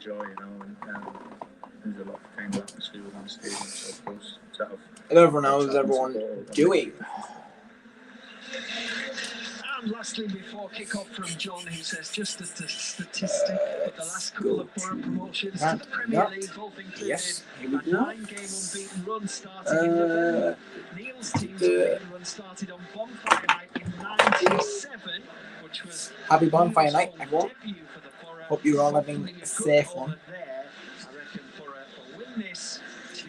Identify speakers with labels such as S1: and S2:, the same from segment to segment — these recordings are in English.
S1: enjoy, you know. And, there's a lot of kind of atmosphere within the stadium, so of course, to have.
S2: And everyone how's everyone doing?
S3: And lastly, before kick-off from John, he says just a statistic, but the last couple of Borough promotions to the Premier League have included a 9-game unbeaten run starting in November. Neil's team's unbeaten run started on Bonfire Night in '97, which was
S2: Happy Bonfire Night, everyone.
S3: debut for the Borough.
S2: Hope you're all having a safe one.
S3: I reckon Borough will win this 2-0.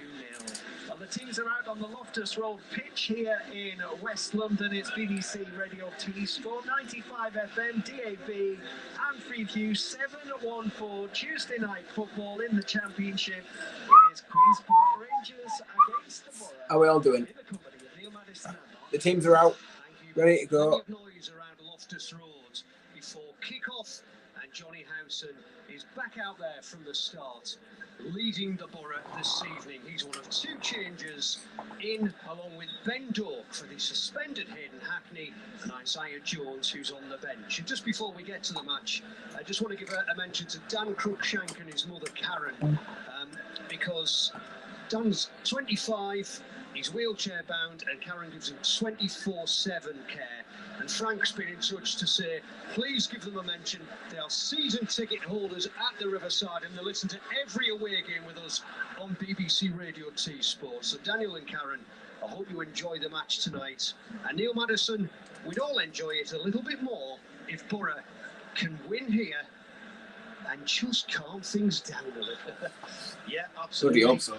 S3: Well, the teams are out on the Loftus Road pitch here in West London. It's BBC Radio T Sport, 95 FM, DAB, and Freeview 714. Tuesday night football in the Championship. It is Queen's Park Rangers against the Borough.
S2: How are we all doing?
S3: In the company of Neil Madison.
S2: The teams are out, ready to go.
S3: Plenty of noise around Loftus Road before kick-off, and Johnny Howson is back out there from the start, leading the Borough this evening. He's one of two changes in, along with Ben Dork for the suspended Hayden Hackney and Isaiah Jones, who's on the bench. And just before we get to the match, I just want to give a mention to Dan Cruikshank and his mother Karen, because Dan's 25, he's wheelchair bound, and Karen gives him 24/7 care. And Frank's been in touch to say, please give them a mention. They are season ticket holders at the Riverside, and they listen to every away game with us on BBC Radio T Sport. So Daniel and Karen, I hope you enjoy the match tonight. And Neil Madison, we'd all enjoy it a little bit more if Borough can win here and just calm things down a little. Yeah, absolutely.
S2: So do you hope so?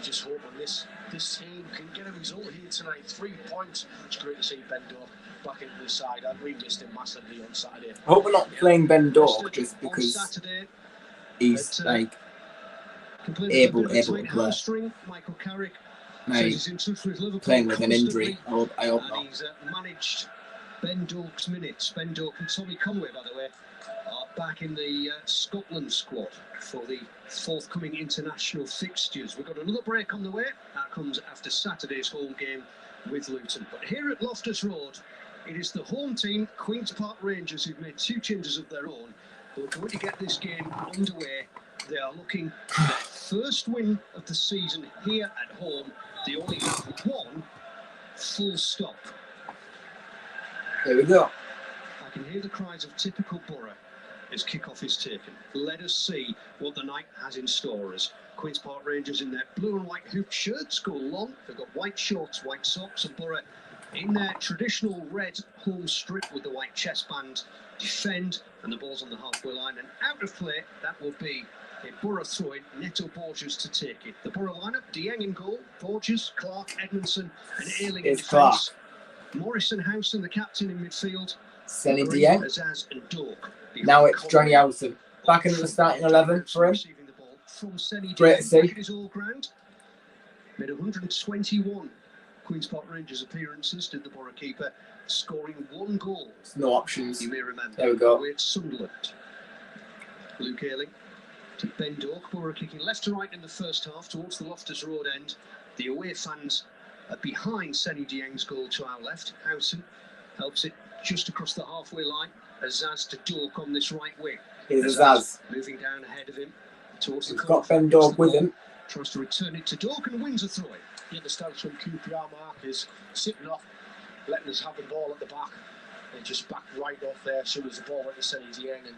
S3: Just hoping this team can get a result here tonight. 3 points. It's great to see Ben Dork back into the side. We missed him massively on Saturday.
S2: I hope we're not playing Ben Dork just because he's like able to play.
S3: Michael Carrick
S2: No,
S3: says he's in touch with Liverpool
S2: playing with an injury.
S3: constantly,
S2: I hope
S3: and
S2: not.
S3: he's managed Ben Dork's minutes. Ben Dork and Tommy Conway, by the way, are back in the Scotland squad for the forthcoming international fixtures. We've got another break on the way. That comes after Saturday's home game with Luton. But here at Loftus Road, it is the home team, Queen's Park Rangers, who've made two changes of their own, who are going to get this game underway. They are looking for their first win of the season here at home. They only have one, full stop.
S2: There we go.
S3: I can hear the cries of typical Borough as kick-off is taken. Let us see what the night has in store as Queen's Park Rangers in their blue and white hoop shirts go long. They've got white shorts, white socks, and Borough in their traditional red home strip with the white chest band defend, and the ball's on the halfway line and out of play. That will be a Borough throw-in, Neto Borges to take it. The Borough lineup: Dieng in goal, Borges, Clark, Edmondson and Ayling in defence. Morrison, Howson, the captain in midfield.
S2: Senny Dieng.
S3: Azaz and Dork.
S2: Now it's Johnny Howson. Back into the starting 11 for him. Great to see.
S3: His all ground. Made 121 Queen's Park Rangers appearances, did the Borough keeper, scoring 1 goal.
S2: No options.
S3: You may remember.
S2: There we go.
S3: Away at Sunderland. Luke Ayling to Ben Dork. Borough kicking left to right in the first half towards the Loftus Road end. The away fans are behind Senny Dieng's goal to our left. Howson helps it just across the halfway line. Azaz to Dork on this right wing.
S2: Here's Azaz.
S3: Moving down ahead of him towards the
S2: He's got Ben Dork with him.
S3: Tries to return it to Dork and wins a throw.
S4: The understanding from QPR Mark is sitting off, letting us have the ball at the back, and just backed right off there as soon as the ball went to Senny Dieng. And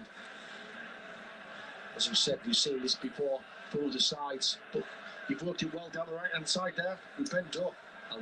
S4: as you said, we've seen this before, pull the sides, but you've worked it well down the right hand side there with Ben Dork.
S3: I'll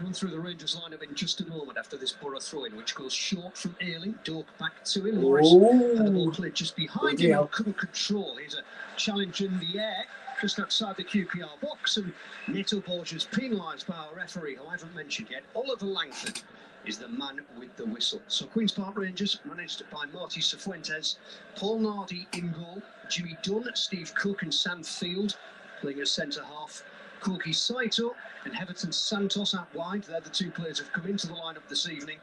S3: run through the Rangers lineup in just a moment after this Borough throw-in, which goes short from Ayling. Dork back to him. Morris had the ball played just behind him and couldn't control. Here's a challenge in the air just outside the QPR box, and Neto Borges penalised by our referee, who I haven't mentioned yet. Oliver Langford is the man with the whistle. So Queen's Park Rangers managed by Marty Cifuentes, Paul Nardi in goal, Jimmy Dunn, Steve Cook and Sam Field playing as centre half. Koki Saito and Heverton Santos out wide. They're the two players who've come into the lineup this evening.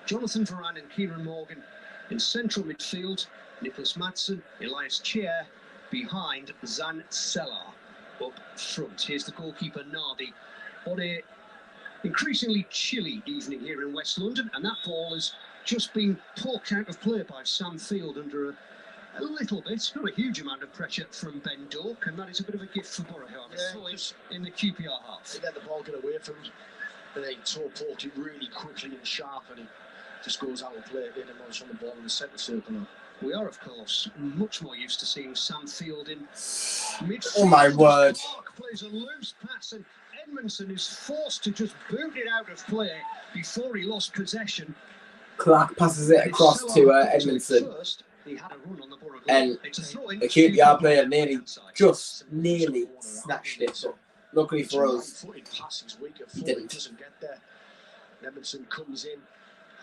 S3: Jonathan Varane and Kieran Morgan in central midfield. Nicholas Madsen, Elias Chair behind Zan Sellar up front. Here's the goalkeeper Nardi. On a increasingly chilly evening here in West London, and that ball has just been poked out of play by Sam Field under A little bit, not a huge amount of pressure from Ben Dork, and that is a bit of a gift for Boro. In the QPR half.
S4: They let the ball get away from him, and they poked it really quickly and sharp, and he just goes out and play it in and on the ball in the centre circle now.
S3: We are, of course, much more used to seeing Sam Field in midfield.
S2: Oh my word.
S3: Clark plays a loose pass, and Edmondson is forced to just boot it out of play before he lost possession.
S2: Clark passes it across to Edmondson.
S3: He had a run on the Boro goal.
S2: And
S3: It's a throw-in.
S2: the QPR player nearly snatched it. But luckily for us, he didn't.
S4: Doesn't get there. Edmondson comes in,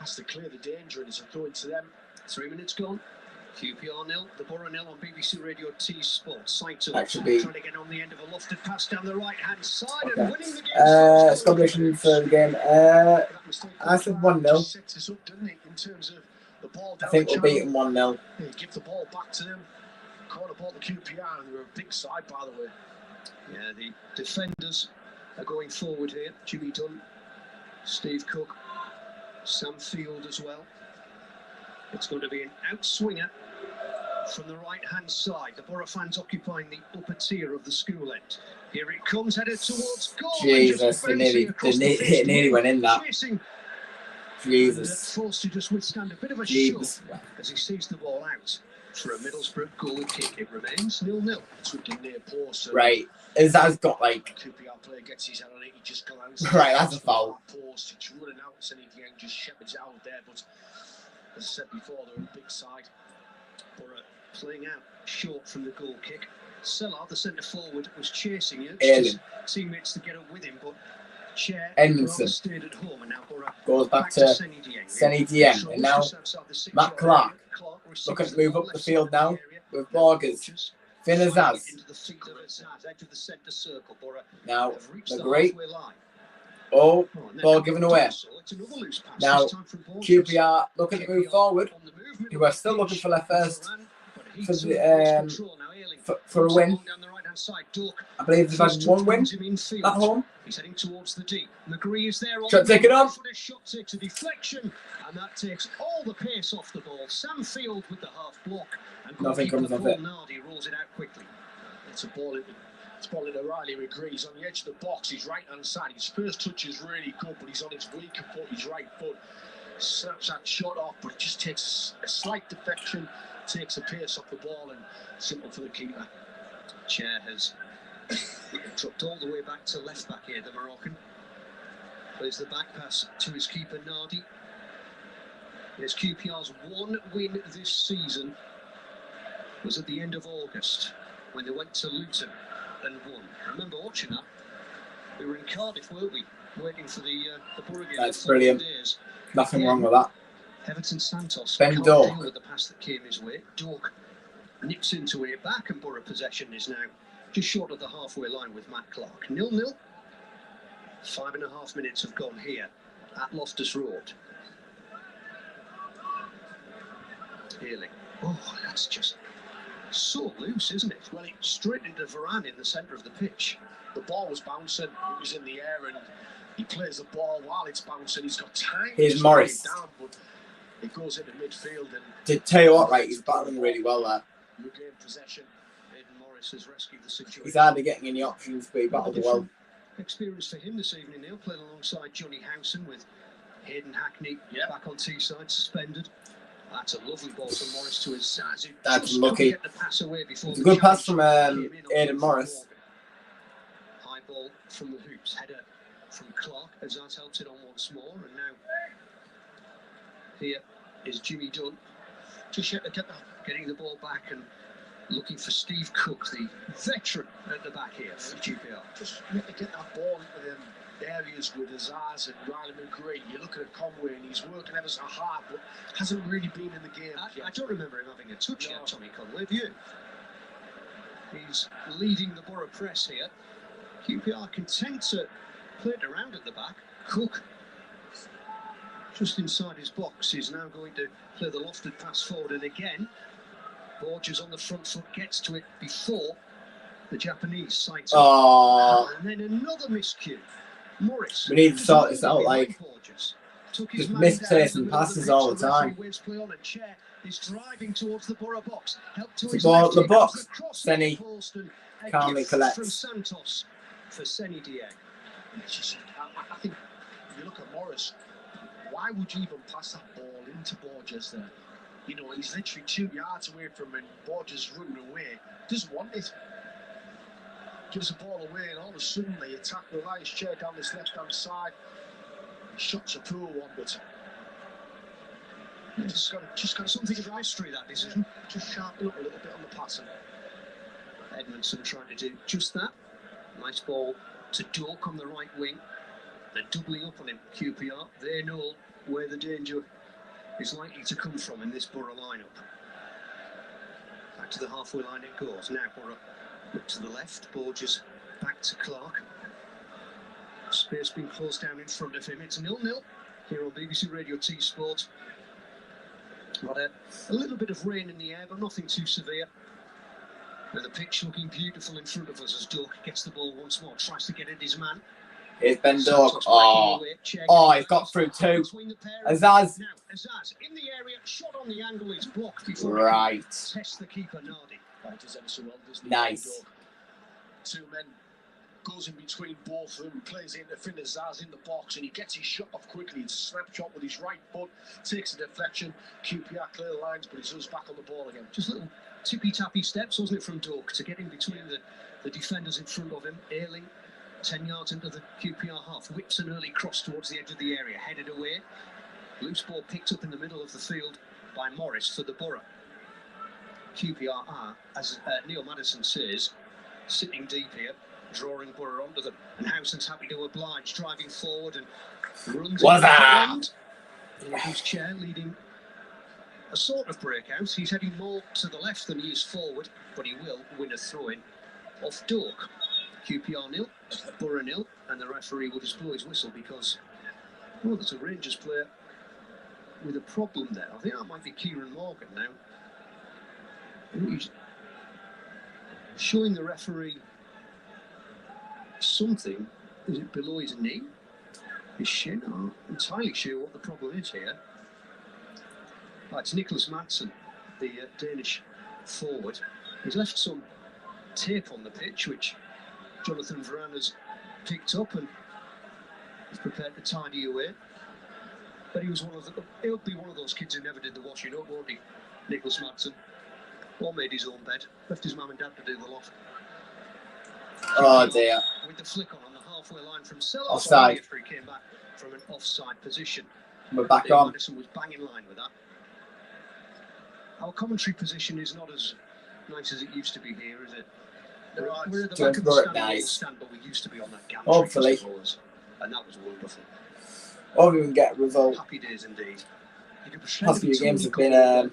S4: has to clear the danger, and it's a throw into them.
S3: 3 minutes gone. QPR 0, the Boro 0 on BBC Radio T Sports. Saito
S2: That should be.
S3: trying to get on the end of a lofted pass down the right hand side and
S2: Okay.
S3: winning the game.
S2: Score prediction for the game. I said 1-0.
S4: Sets us up, doesn't it, in terms of the ball
S2: I
S4: down
S2: think
S4: the
S2: we'll beat
S4: channel.
S2: them 1-0.
S4: They give the ball back to them. Corner ball to QPR, and they're a big side, by the way.
S3: Yeah, the defenders are going forward here. Jimmy Dunn, Steve Cook, Sam Field as well. It's going to be an outswinger from the right-hand side. The Boro fans occupying the upper tier of the school end. Here it comes, headed towards goal.
S2: Jesus, it nearly went in that. Jesus.
S3: Forced to just withstand a bit of a
S2: Jesus.
S3: shove as he sees the ball out. For a Middlesbrough goal kick, it remains 0-0.
S4: It's with the near post.
S2: Right. That's got like.
S4: QPR player gets his head on it, he just glances.
S2: Right, that's a foul.
S4: Post, it's running out, and Sonny Dieng just shepherds it out there. But as I said before, they're a big side.
S3: Boro playing out short from the goal kick. Sellard, the centre forward, was chasing it.
S2: Alien.
S3: Teammates to get up with him, but Chair
S2: Edmondson
S3: stayed at home, and now Boro
S2: goes back to Sonny Dieng, and now Matt Clark looking to move up the field now with Borges. Finn Azaz.
S3: Into the feet of Azaz, edge of the centre circle. Boro
S2: Now
S3: have reached
S2: the
S3: the
S2: great.
S3: halfway line.
S2: Oh,
S3: And then
S2: ball
S3: now
S2: given away.
S3: Dorsal, it's another loose pass,
S2: Now
S3: this time from Borges.
S2: QPR looking to move forward.
S3: On the movement
S2: Who are
S3: of
S2: still
S3: the
S2: looking
S3: pitch.
S2: for their first
S3: Varane, but he
S2: for
S3: took
S2: the,
S3: control. Now Ayling
S2: for a win.
S3: along down the right-hand side. Dork
S2: I believe they've had
S3: first
S2: one
S3: touch
S2: win
S3: brings him infield.
S2: at home.
S3: He's heading towards the deep. McGree is there on
S2: Shot
S3: the
S2: taken on.
S3: right-footed shot, takes a deflection, and that takes all the pace off the ball. Sam Field with the half block, and
S2: Nothing
S3: goalkeeper
S2: comes of
S3: Paul
S2: it.
S3: Nardi rolls it out quickly.
S4: It's a ball into Riley McGree. He's on the edge of the box. His right-hand side. His first touch is really good, but he's on his weaker foot. His right foot snaps that shot off, but it just takes a slight deflection, takes the pace off the ball, and simple for the keeper.
S3: Chair has dropped all the way back to left back here, the Moroccan. Plays the back pass to his keeper, Nardi. It's QPR's one win this season was at the end of August when they went to Luton and won. I remember watching that. We were in Cardiff, weren't we? Waiting for the Boro game.
S2: That's
S3: for 4
S2: brilliant.
S3: days.
S2: Nothing wrong with that.
S3: Everton Santos
S2: Ben
S3: can't
S2: Dork.
S3: deal with the pass that came his way. Dork nips into it back, and Boro possession is now just short of the halfway line with Matt Clark. 0-0. 5.5 minutes have gone here at Loftus Road. Ayling. Oh, that's just so loose, isn't it? Well, it's straight into Varane in the centre of the pitch.
S4: The ball was bouncing. It was in the air, and he plays the ball while it's bouncing. He's got time.
S2: Here's
S4: to
S2: Morris.
S4: slow it down, but it goes into midfield, and
S2: To tell you what, right, he's battling really well there.
S4: regain possession.
S3: Aidan Morris has rescued the situation.
S2: He's hardly getting any options, but he battled well.
S3: Experience for him this evening. They'll play alongside Johnny Howson with Hayden Hackney back on Teesside, suspended. That's a lovely ball from Morris to Azaz.
S2: That's lucky.
S3: Get the pass away before
S2: It's a good pass from
S3: came in on
S2: Aidan
S3: the
S2: Morris.
S3: High ball from the hoops. Header from Clark. Azaz helps it on once more. And now here is Jimmy Dunn. Just yet to get getting the ball back and looking for Steve Cook, the veteran at the back here for QPR.
S4: Just need to get that ball into them areas with Azaz and Riley McGree. You're looking at Conway, and he's working ever so hard, but hasn't really been in the game yet.
S3: I don't remember him having a touch yet, Tommy Conway. Have you? He's leading the Boro press here. QPR content to play it around at the back. Cook, just inside his box, is now going to play the lofted pass forward, and again, Borges on the front foot gets to it before the Japanese sights.
S2: Oh,
S3: And then another miscue. Morris.
S2: we need to sort this out. Like,
S3: Borges took his
S2: just
S3: man
S2: misplacing
S3: down in the middle of
S2: passes
S3: the
S2: all
S3: pitch.
S2: the time.
S3: Referee waves play on, and Chair is driving towards the Boro box. Help to
S2: The
S3: his
S2: ball
S3: left.
S2: at the
S3: Here comes
S2: box.
S3: the cross
S2: Seni
S3: from Paulston. A
S2: calmly
S3: gift from
S2: collects.
S3: Santos for Seni Dieng.
S4: It's just, I think if you look at Morris, why would you even pass that ball into Borges there? You know, he's literally 2 yards away from him, and Borges running away. Doesn't want it. Gives the ball away, and all of a sudden they attack the Lions chair down this left-hand side. Shots a poor one, but just got
S3: Something of a mystery, that decision.
S4: just sharpen up a little bit on the passing.
S3: Edmondson trying to do just that. Nice ball to Dork on the right wing. They're doubling up on him, QPR. They know where the danger is likely to come from in this Boro lineup. Back to the halfway line it goes. Now Boro look to the left. Borges back to Clark. Space being closed down in front of him. It's 0-0 here on BBC Radio T Sport. Got a little bit of rain in the air, but nothing too severe. And the pitch looking beautiful in front of us as Dork gets the ball once more. Tries to get at his man.
S2: Here's Ben Dork. He's got through two. Azaz.
S3: Now, Azaz in the area, shot on the angle, is blocked before
S2: Right.
S3: test the keeper, Nardi.
S4: Does ever so well, doesn't he?
S2: Nice.
S4: Two men, goes in between both of them, plays into Finn Azaz in the box, and he gets his shot off quickly. It's a snapshot with his right foot, takes a deflection. QPR clear lines, but he's back on the ball again.
S3: Just little tippy-tappy steps, wasn't it, from Dork to get in between the defenders in front of him. Ayling, 10 yards into the QPR half, whips an early cross towards the edge of the area, headed away. Loose ball picked up in the middle of the field by Morris for the Boro. QPR are, as Neil Madison says, sitting deep here, drawing Boro onto them. And Howson's happy to oblige, driving forward and runs
S2: What's
S3: into the
S2: that?
S3: end. In his chair, leading a sort of breakout. He's heading more to the left than he is forward, but he will win a throw-in off Dork. QPR 0, Boro 0, and the referee will just blow his whistle because, oh, there's a Rangers player with a problem there. I think that might be Kieran Morgan now. He's showing the referee something. Is it below his knee? His shin? I'm not entirely sure what the problem is here. Oh, it's Nicholas Madsen, the Danish forward. He's left some tape on the pitch, which Jonathan Varane has picked up and is prepared to tidy away. But he'll be one of those kids who never did the washing up, won't he? Nicholas Madsen. Or made his own bed. Left his mum and dad to do the lot.
S2: Oh dear.
S3: With the flick on the halfway line from Sellar.
S2: Offside.
S3: After he came back from an offside position.
S2: We're back
S3: Dave
S2: on.
S3: Madison was bang in line with that. Our commentary position is not as nice as it used to be here, is it? We're at the back of the stand, but we used to be on that gantry.
S2: Hopefully.
S3: And that was wonderful.
S2: Or we can get a result.
S3: Happy days indeed.
S2: Past few games have been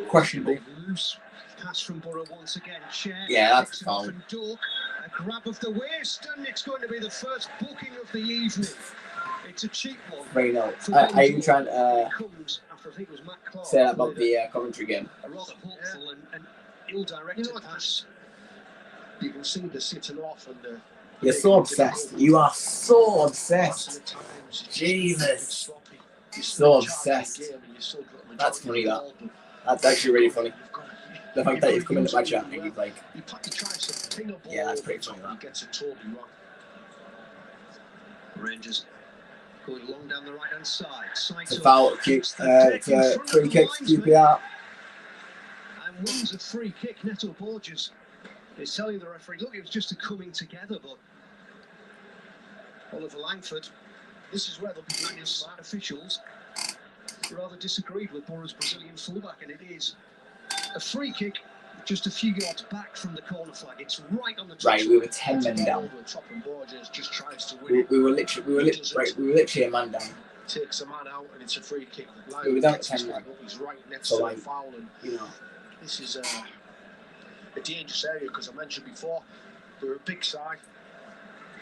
S2: questionable.
S3: Loose pass from Boro once again.
S2: Yeah, that's foul.
S3: A grab of the waist, and it's going to be the first booking of the evening. It's a cheap one.
S2: 3-0. Are you trying to say that about the commentary game?
S3: A rather hopeful and ill-directed pass.
S4: You can see the sitting off and
S2: You're so obsessed. You are so obsessed. Jesus. You're so obsessed. That's funny, that. That's actually really funny. The fact that you've come into my chat and you've like, yeah, that's pretty funny, that.
S3: Rangers going long down the right hand side.
S2: It's a foul, it's a free kick to QPR.
S3: And wins a free kick. Neto Borges is telling the referee, look, it was just a coming together, but Oliver Langford, this is where the smart officials rather disagreed with Boro's Brazilian fullback, and it is a free kick just a few yards back from the corner flag. It's right on the top.
S2: Right, we were 10 men down. We were literally a man down.
S4: Takes a man out and it's a free kick.
S2: We were down 10 men.
S4: He's right next
S2: So
S4: to
S2: like,
S4: the foul, and
S2: you know,
S4: this is a dangerous area because I mentioned before they're a big side.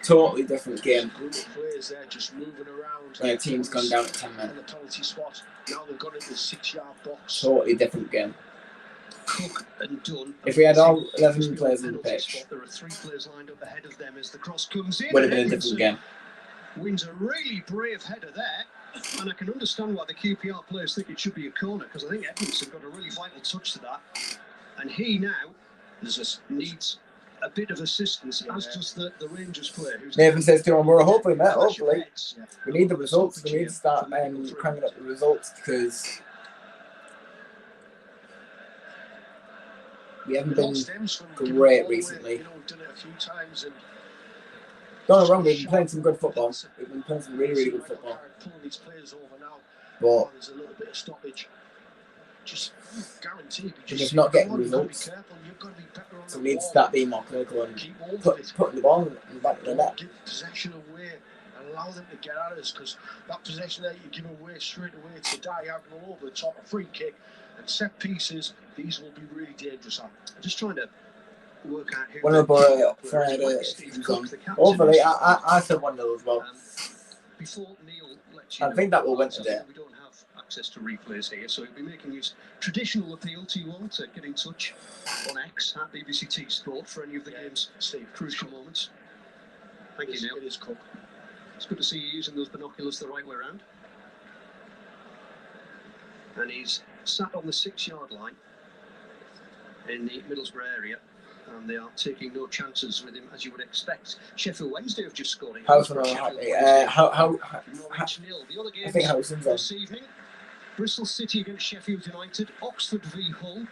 S2: totally different game.
S4: Group of players there just moving around.
S2: When a team's gone down at 10 men.
S4: In the penalty spot. Now they've got into the 6-yard box.
S2: Totally different game.
S3: Cook and Dunn.
S2: If we had all 11 players on the pitch,
S3: there are 3 players lined up ahead of them as the cross comes in.
S2: would have been a different game.
S3: Wins a really brave header there. And I can understand why the QPR players think it should be a corner, because I think Edmondson got a really vital touch to that. And he now needs a bit of assistance, as does the Rangers player.
S2: Nathan says to him, "We're hopefully, mate, hopefully. We need the results. We need to start cranking up the results because we haven't been great recently. Don't get me wrong, we've been playing some good football. We've been playing some really, really good football. But
S4: there's a little bit of stoppage. Just guaranteed.
S2: We're just not getting results. So we need to start being more clinical and putting the ball in the back of the net.
S4: Give possession away and allow them to get at us, because that possession that you give away straight away to diagonal over the top, a free kick and set pieces, these will be really dangerous. I'm
S3: just trying to work out who.
S2: One of the BORO Friday who's on. Hopefully, I said 1-0 as well.
S3: Before Neil lets you
S2: I think that will win today.
S3: We don't have access to replays here, so he'll be making his traditional appeal to you all to get in touch on X at BBCT Sport for any of the game's crucial moments. Thank you, Neil.
S4: It is cool.
S3: It's good to see you using those binoculars the right way around. And he's sat on the 6-yard line in the Middlesbrough area, and they are taking no chances with him, as you would expect. Sheffield Wednesday have just scored.
S2: How's I think Howson's on.
S3: This evening, Bristol City against Sheffield United, Oxford v Hull.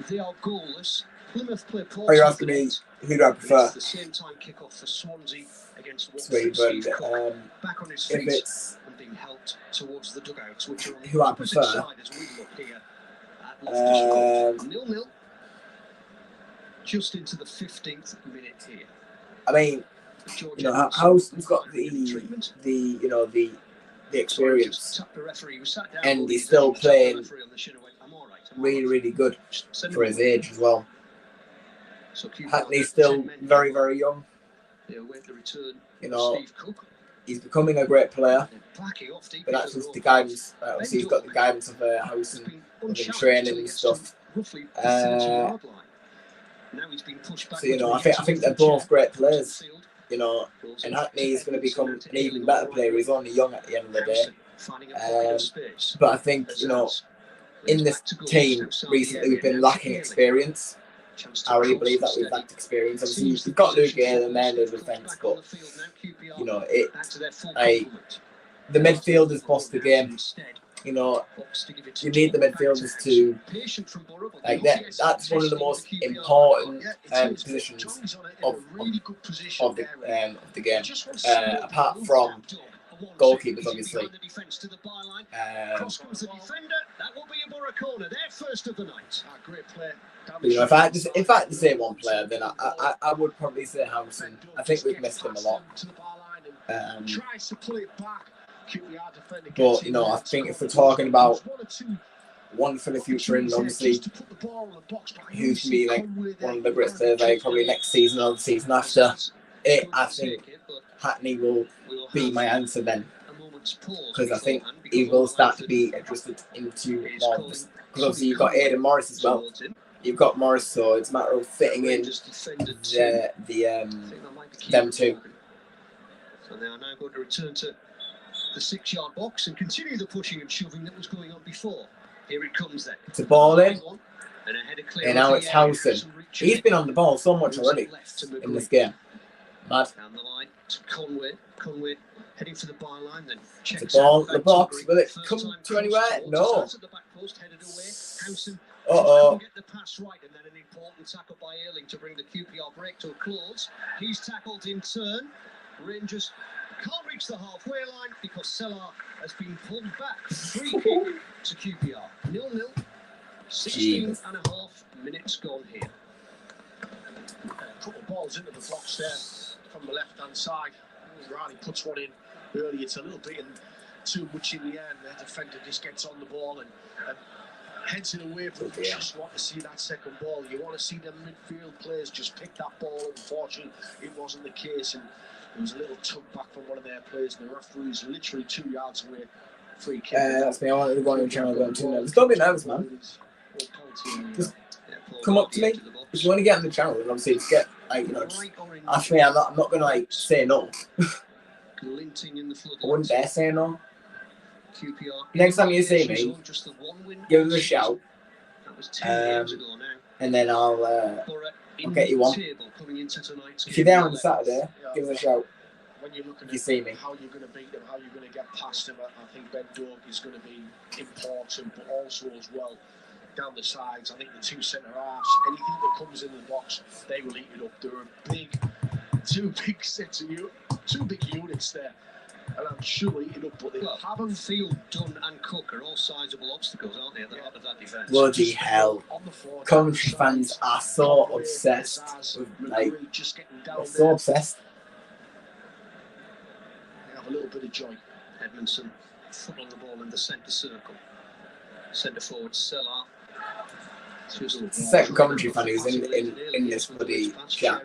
S3: They are goalless. Plymouth play Portsmouth.
S2: Are you asking me who do I prefer?
S3: It's the same time kick-off for Swansea against Watford. Steve Cook back on his feet and being helped towards the dugouts, which are on the opposite side as we look here at Loftus Court. 0-0. Just into the 15th minute here.
S2: I mean, you know, Howson's got the experience, and he's still playing really, really good for his age as well. Hackney's still very, very young. You know, he's becoming a great player, but that's just the guidance. Obviously, he's got the guidance of Howson within training and stuff. So, you know, I think they're both great players. You know, and Hackney is going to become an even better player. He's only young at the end of the day. But I think, you know, in this team recently we've been lacking experience. I really believe that we've lacked experience. Obviously, you've got Luke Gale and then the defence, but you know, the midfielders boss the game. You know, you need the midfielders to that's one of the most important positions of the game. Apart from goalkeepers, obviously. You know, if I had to say one player, then I would probably say Howson. I think we've missed him a lot. But you know, I think if we're talking about one for the future, and obviously who's to be like one of the greatest players, like probably next season or the season after, I think Hackney will be my answer then, because I think he will start to be adjusted into more. Because obviously you've got Aidan Morris as well. You've got Morris, so it's a matter of fitting in them two.
S3: So they are now going to return to the 6-yard box and continue the pushing and shoving that was going on before. Here it comes then.
S2: It's a ball in, and now it's Howson. He's been on the ball so much already in this game. Mad.
S3: Down the line to Conway. Conway heading for the byline, then
S2: checks the ball, the box. Will it come to anywhere? No.
S3: Get the pass right, and then an important tackle by Earling to bring the QPR break to a close. He's tackled in turn. Rangers can't reach the halfway line because Sellar has been pulled back. Free kick to QPR. 0-0. 16 and a half minutes gone here.
S4: A couple of balls into the box there from the left-hand side. Riley puts one in early. It's a little bit too much in the air, and the defender just gets on the ball and heads it away. But you just want to see that second ball. You want to see the midfield players just pick that ball. Unfortunately, it wasn't the case, and there was a little tug back from one of their players, and the referee's literally 2 yards away. Free kick.
S2: That's me. I wanted to go on the channel going 2-0. Don't be nervous, man. Just come up to me if you want to get on the channel, and obviously just get just ask me. I'm not gonna say no. I wouldn't dare say no.
S3: QPR.
S2: Next time you see me,
S3: Just the one win
S2: give us a shout.
S3: That was 2 games ago now.
S2: And then I'll get you one. If you're there on Saturday, give us a shout.
S4: When you're looking
S2: if you see me,
S4: how you're going to beat them, how you're going to get past them, I think Ben Doak is going to be important, but also as well down the sides. I think the two centre halves, anything that comes in the box, they will eat it up. There are two big sets of two big units there, and I'm sure eat it up. But they haven't.
S3: Field, Dunn, and Cook are all sizable obstacles, aren't they? At the heart of that defence.
S2: Bloody hell! Coventry fans are so obsessed with, like, they're so obsessed.
S4: A little bit of joy.
S3: Edmondson, foot on the ball in the centre circle. Centre forward, Sellar.
S2: It's the second commentary fan who's in this bloody chat.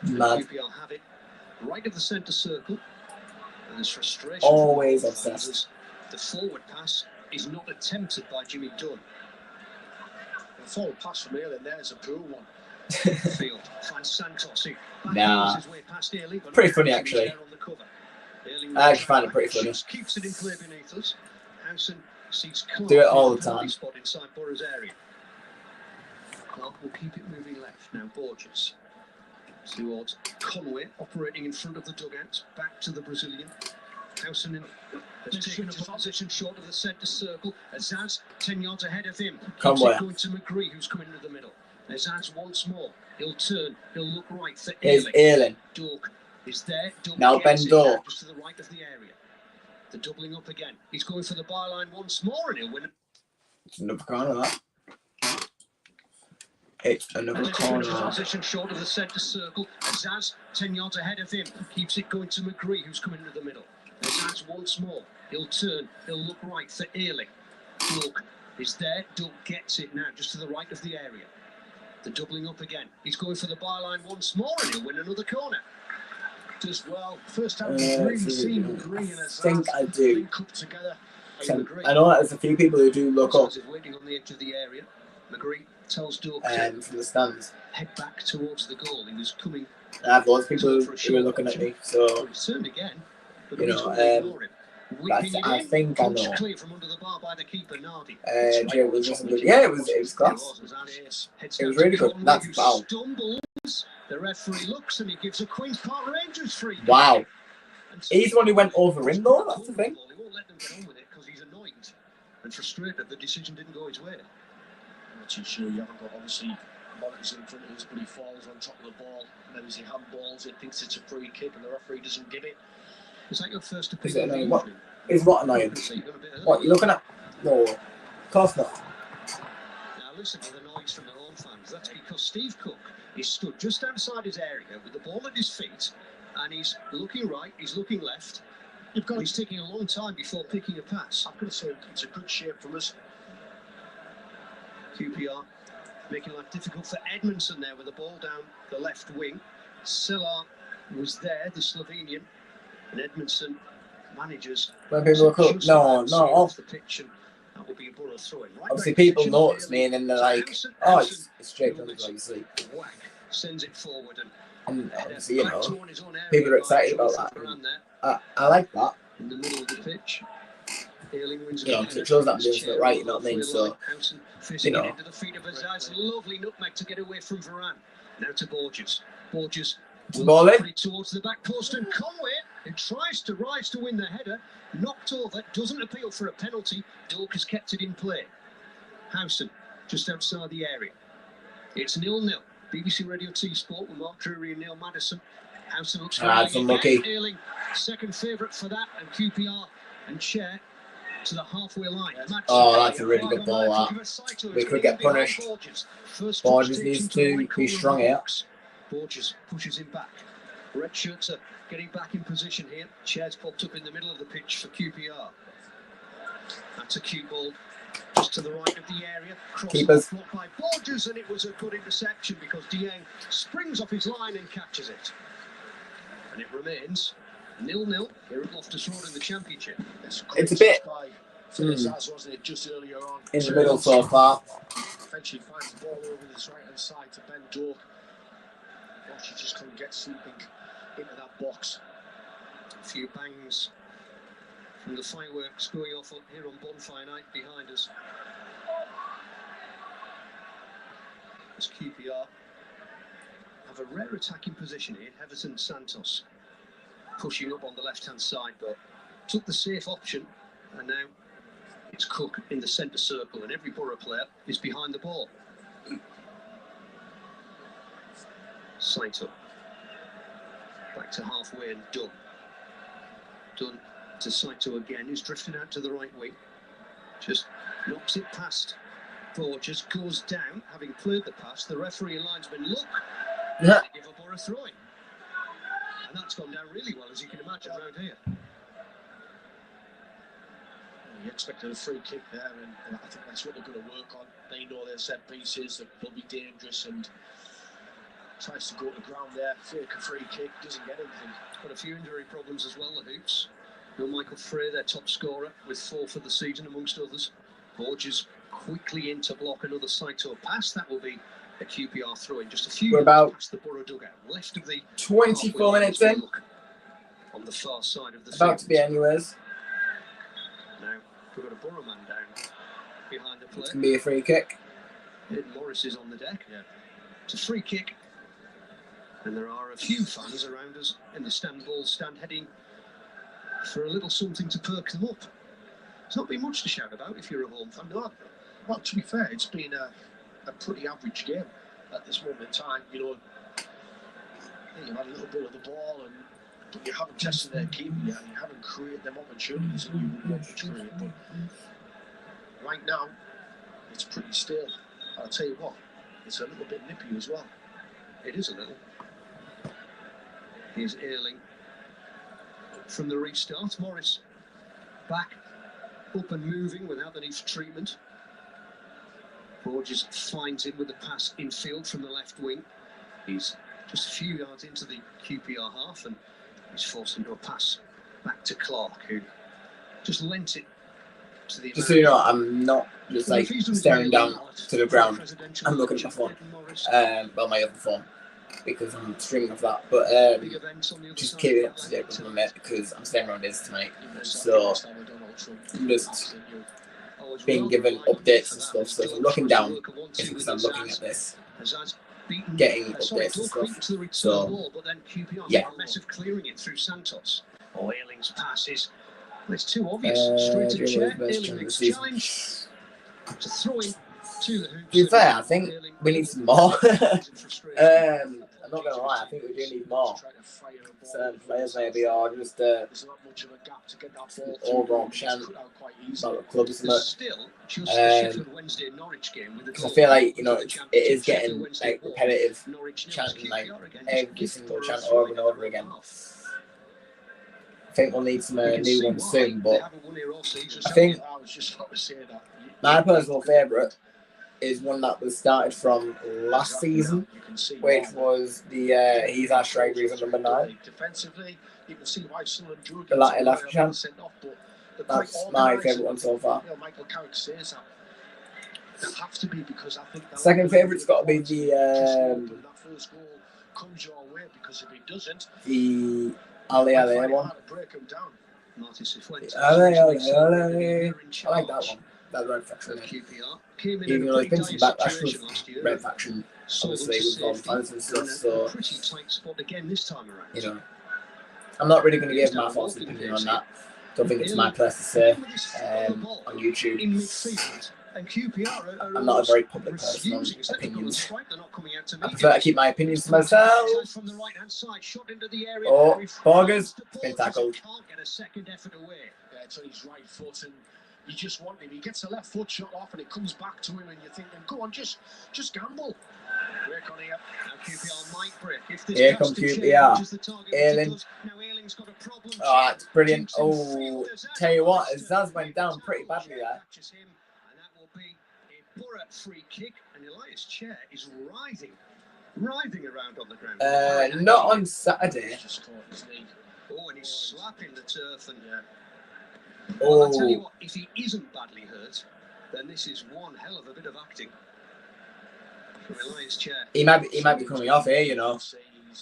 S2: Mad.
S3: QPR have it right of the centre circle. And there's frustration.
S2: Always obsessed.
S3: The forward pass is not attempted by Jimmy Dunn.
S4: The forward pass from Earling there is a poor one.
S3: Field finds Santos.
S2: Nah. Pretty funny, actually. I actually find it pretty funny.
S3: Keeps it in play beneath us. Howson sees Clark
S2: do it all the time.
S3: Spot inside Boro's area. Clark will keep it moving left. Now Borges towards Conway, operating in front of the dugout. Back to the Brazilian. Howson has taken a position short of the centre circle. Azaz 10 yards ahead of him.
S2: Conway
S3: going to McGree, who's coming into the middle. Azaz once more. He'll turn. He'll look right for
S2: Earling.
S3: Dork is there.
S2: Now Ben Dork.
S3: Just to the right of the area. The doubling up again. He's going for the byline once more, and he'll win.
S2: It's another corner, that. It's another corner.
S3: Position short of the centre circle. Azaz 10 yards ahead of him. Keeps it going to McGree, who's coming into the middle. Azaz once more. He'll turn. He'll look right for Earling. Dork is there. Dork gets it now, just to the right of the area. The doubling up again. He's going for the byline once more, and he'll win another corner. Does well. First time we've really seen McGree and Azaz
S2: think I do.
S3: link up together.
S2: I know that there's a few people who do look up.
S3: Waiting on the edge of the area. McGree tells Dork
S2: from the stands.
S3: Head back towards the goal. He was coming.
S2: I have lots of people who are looking at me, so
S3: He's turned again. But
S2: you know, I think I know.
S3: Clear from under the bar by the keeper, Nardi.
S2: Jay was just good. Yeah, it was class. It was really good. That's a foul.
S3: The referee looks and he gives a Queen's Park Rangers free.
S2: Wow. He's the one who went over him though, that's the thing.
S3: He won't let them get on with it because he's annoyed and frustrated the decision didn't go his way.
S4: I'm not too sure. You haven't got, obviously, monitors in front of us, but he falls on top of the ball. And then as he handballs it, thinks it's a free kick and the referee doesn't give it.
S3: Is that your first
S2: Is
S3: opinion?
S2: it annoying? What is what annoying? What you looking at? No, of course not.
S3: Now listen to the noise from the home fans. That's because Steve Cook is stood just outside his area with the ball at his feet, and he's looking right, he's looking left. He's taking a long time before picking a pass.
S4: I'm going to say it's a good shape from us.
S3: QPR making life difficult for Edmondson there with the ball down the left wing. Sellar was there, the Slovenian, and Edmondson manages.
S2: When people look up, no,
S3: off the pitch, and that will be a Boro throw-in.
S2: Obviously, people notice me, and then they're like, "Oh, it's Jake Johnson, obviously."
S3: Whack sends it forward,
S2: and obviously, you know, people are excited about that. I like that.
S3: In the middle of the pitch.
S2: You know, it shows that I'm doing something right, you know what I mean? So, you know.
S3: Into the feet of Azaz, lovely nutmeg to get away from Varane. Now to Borges. Borges will put it towards the back post, and Conway, who tries to rise to win the header, knocked over, doesn't appeal for a penalty. Dork has kept it in play. Howson, just outside the area. It's 0-0. BBC Radio T Sport with Mark Drury and Neil Madison. Howson looks
S2: unlucky.
S3: Earling, second favourite for that, and QPR and Chair to the halfway line.
S2: Oh, that's a really good ball, that. We could get punished. Borges needs to be strong here.
S3: Borges pushes him back. Red shirts are getting back in position here. Chair's popped up in the middle of the pitch for QPR. That's a cue ball just to the right of the area.
S2: Keepers.
S3: Blocked by Borges, and it was a good interception because Dieng springs off his line and catches it. And it remains 0-0 here at Loftus Road in the Championship.
S2: It's a bit
S4: wasn't it, just earlier on.
S2: In the middle so far.
S4: Eventually finds the ball over this right-hand side to Ben Dork. She just couldn't get sleeping into that box.
S3: A few bangs from the fireworks going off here on Bonfire Night behind us. As QPR have a rare attacking position here. Everton Santos pushing up on the left-hand side, but took the safe option, and now it's Cook in the centre circle, and every Borough player is behind the ball. Saito back to halfway and Dunn. Dunn to Saito again, who's drifting out to the right wing. Just knocks it past Borges, goes down, having cleared the pass. The referee and linesman look,
S2: Yeah.
S3: they give a Borough throw-in. And that's gone down really well, as you can imagine, around here.
S4: You expected a free kick there, and I think that's what they're going to work on. They know their set pieces, they'll be dangerous, and tries to go to the ground there, fake a free kick, doesn't get anything.
S3: Got a few injury problems as well, the Hoops. No Michael Frey, their top scorer, with 4 for the season, amongst others. Borges quickly in to block another Saito pass. That will be a QPR throw-in. Just a few
S2: We're about
S3: past the Borough dugout, left of the
S2: 24 minutes in.
S3: On the far side of the
S2: About to be anyways.
S3: Now we've got a Borough man down behind the play.
S2: It's going to be a free kick.
S3: Ed Morris is on the deck. Yeah. It's a free kick. And there are a few fans around us in the ball stand heading for a little something to perk them up. There's not been much to shout about if you're a home fan.
S4: No, well, to be fair, it's been a pretty average game at this moment in time. You know, you had a little bit of the ball, but you haven't tested their keeper yet, and you haven't created them opportunities that you would want to create. But right now, it's pretty still. I'll tell you what, it's a little bit nippy as well.
S3: It is a little. Here's Earling from the restart. Morris back up and moving without the need for treatment. Borges finds him with a pass infield from the left wing. He's just a few yards into the QPR half, and he's forced into a pass back to Clark, who just lent it to the...
S2: Just so you know, I'm not just like staring down to the ground. I'm looking at my phone. Well, my other phone, because I'm streaming off that. But just keeping up to date with my mate, because I'm staying around his tonight. So I'm just being given updates and stuff. So if I'm looking down, it's because I'm looking at this, getting updates and stuff. So yeah.
S3: Massive clearing it through Santos. Earling's passes. It's too obvious. Straight to the chair. Earling makes the challenge to throw in to the hoops.
S2: To be fair, I think we need some more. I'm not going to lie, I think we do need more. Certain players maybe, or just overall chant about the club, isn't it? Because I feel like, you know, it is getting like repetitive chanting, like every single chant over and over again. I think we'll need some new ones soon, but I think my personal favourite is one that was started from last season, which was the he's our striker, he's number 9. The latter left chant. That's my favourite one so far. Second favourite's got to be the Ali one. I like that one. That red faction. Even though there's been some backlash with red faction, obviously with all the fans and stuff, so you know, I'm not really going to give my false opinion on that. Don't think it's my place to say on YouTube. I'm not a very public person on opinions. I prefer to keep my opinions to myself. Oh, Borges been tackled.
S4: You just want him. He gets a left foot shot off, and it comes back to him, and you're thinking, "Go on, just gamble." Break on here. QPR might break.
S2: Here comes QPR. Earling. Oh, that's brilliant. Oh, tell you what, Zaz went down pretty badly there.
S3: And that will be a Borough free kick, and Elias Chair is writhing around on the ground.
S2: Not on Saturday.
S3: Oh, and he's slapping the turf, and
S2: Oh.
S3: Well, I tell you what, if he isn't badly hurt, then this is one hell of a bit of acting from Elias Chair.
S2: He might be coming off here, you know. I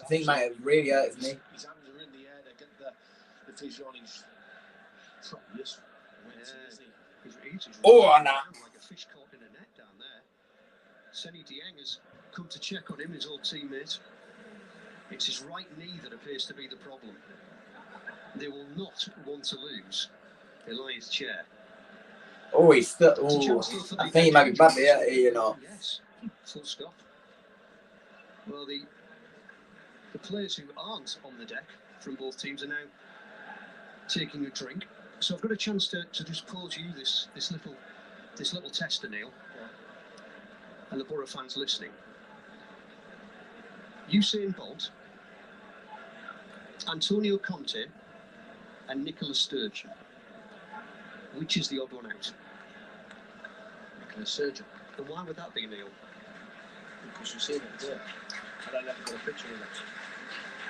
S2: think he might have really hurt his knee.
S4: His hands are in the air. They get the physio on his Probably is.
S3: He's
S2: Oh, nah.
S3: like a fish caught in a net down there. Senny Dieng has come to check on him, his old teammate. It's his right knee that appears to be the problem. They will not want to lose Elias Chair.
S2: Oh, he's still. Oh, I think he might be bad here, you know.
S3: Yes, full stop. Well, the players who aren't on the deck from both teams are now taking a drink. So I've got a chance to just pose you this little tester, Neil, and the Borough fans listening. Usain Bolt, Antonio Conte, and Nicola Sturgeon. Which is the odd one out?
S4: Nicola Sturgeon.
S3: And why would that be, Neil?
S4: Because you've seen it there. And I never got a picture of it.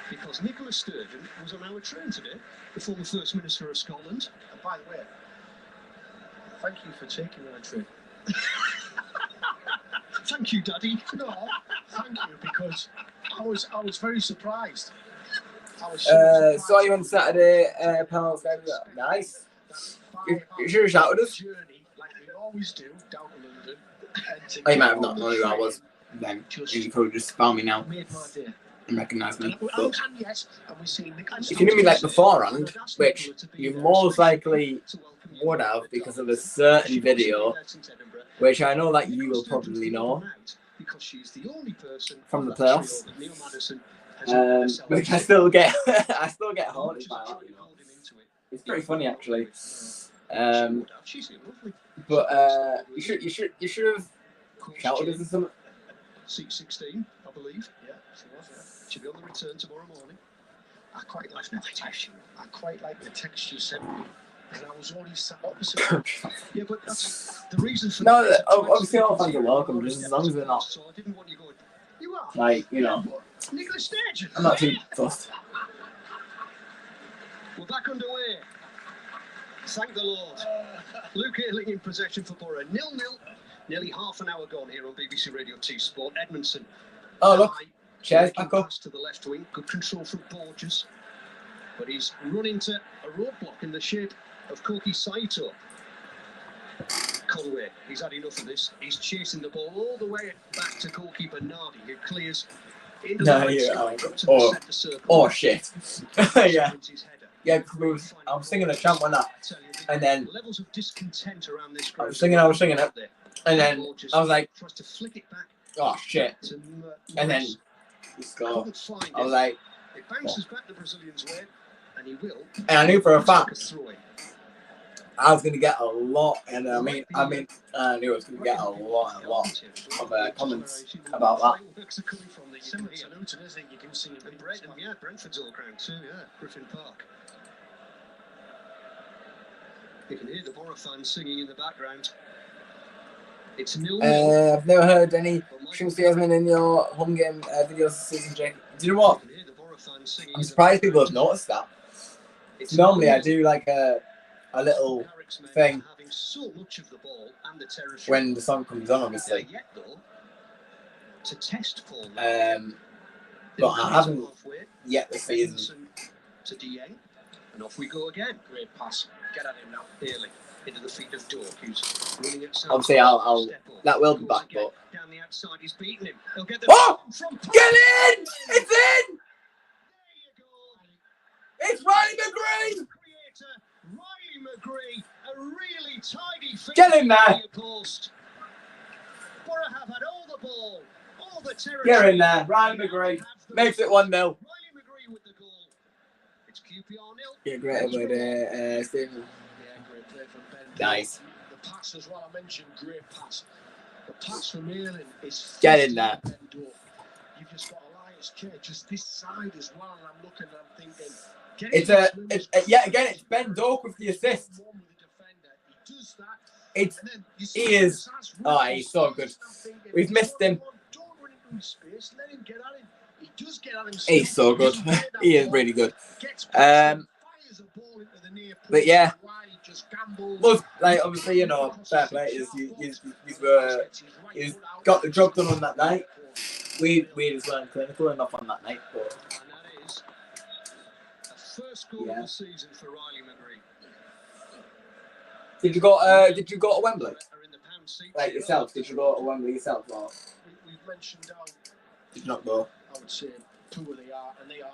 S3: Because Nicola Sturgeon was on our train today, the former First Minister of Scotland.
S4: And by the way, thank you for taking me on a trip.
S3: Thank you, Daddy.
S4: No, thank you, because I was very surprised. I was
S2: Saw you on Saturday, pals. Nice. You should have shouted us.
S4: Journey, like we always do, down to London.
S2: Oh, you might have not known who I was then. You probably just found me now
S4: Made my day.
S2: and recognised me.
S4: And
S2: But
S4: yes, and we see
S2: if you knew me like beforehand, which you most likely would have because of a certain video, which I know that you will probably know from the playoffs. But I still get haunted by that, you know. It's pretty funny actually. But you should have shouted us or something.
S3: Seat 16, I believe.
S4: Yeah, she was. Yeah.
S3: She'll be on the return tomorrow morning.
S4: I quite like the text you sent me, and I was only sat opposite her.
S3: Yeah, but that's the reason for.
S2: No, obviously all fans are welcome, just as long as they're not.
S3: So I didn't want you going. You are.
S2: Like, you know.
S3: Nicola Sturgeon.
S2: I'm not too fussed.
S3: We're back underway. Thank the Lord. Luke Ayling in possession for Borough. 0-0. Nearly half an hour gone here on BBC Radio 2 Sport. Edmondson.
S2: Oh, look. Chairs back up.
S3: Pass to the left wing. Good control from Borges. But he's run into a roadblock in the shape of Koki Saito. Conway, he's had enough of this. He's chasing the ball all the way back to goalkeeper Bernardi, who clears into the centre circle.
S2: Oh, shit. Yeah. Yeah, I was singing a chant on that. And then
S3: levels of discontent around this
S2: I was singing it. And then I was like, oh, shit. And then he scored. I was like,
S3: it bounces back the Brazilian's way, and he will.
S2: And I knew for a fact I was going to get a lot, and I knew I was going to get a lot of comments about that.
S3: Brentford's all ground too, yeah, Griffin Park. You can hear the Borough fans singing in the background. It's 0-0.
S2: I've never heard any enthusiasm in your home game videos this season, Jake. Do you know what? I'm surprised people have noticed that. Normally I do like a little thing when the song comes on, obviously. But I haven't yet this season.
S3: To Dieng, and off we go again.
S4: Great pass. Get at him now.
S3: Early into the feet of Dork, who's running outside.
S2: Obviously, I'll that will be back, but
S3: down the outside, he's beaten him. He'll get the
S2: from get in! It's in!
S3: There you go.
S2: It's Riley McGree!
S3: Riley McGree, a really tidy finish.
S2: Get in there!
S3: Post. Borough have had all the ball, all the territory.
S2: Get in there, Riley McGree makes it 1-0.
S3: Riley McGree with the goal. It's QPR 0.
S2: Yeah, great with Stephen.
S4: Yeah, great play from Ben.
S2: Nice.
S4: The pass as well, I mentioned, great pass. The pass from Ayling is...
S2: Get in there.
S4: You've just got Elias Chair, just this side as well, and I'm looking and I'm thinking...
S2: It's Ben Doak with the assist.
S4: He does that.
S2: He's so good. We've missed him.
S4: Don't run into his space, let him get at him. He does get at him.
S2: He's so good. He is really good. But yeah, well, like obviously, you know, fair play. He's got the job done on that night. We just weren't clinical enough on that night, but
S3: and that is a first goal of the season for Riley McGree.
S2: Did you go to Wembley? Like yourself? Did you go to Wembley yourself? Or
S4: We've mentioned how,
S2: did you not go?
S4: I would say, poor they are, and they are.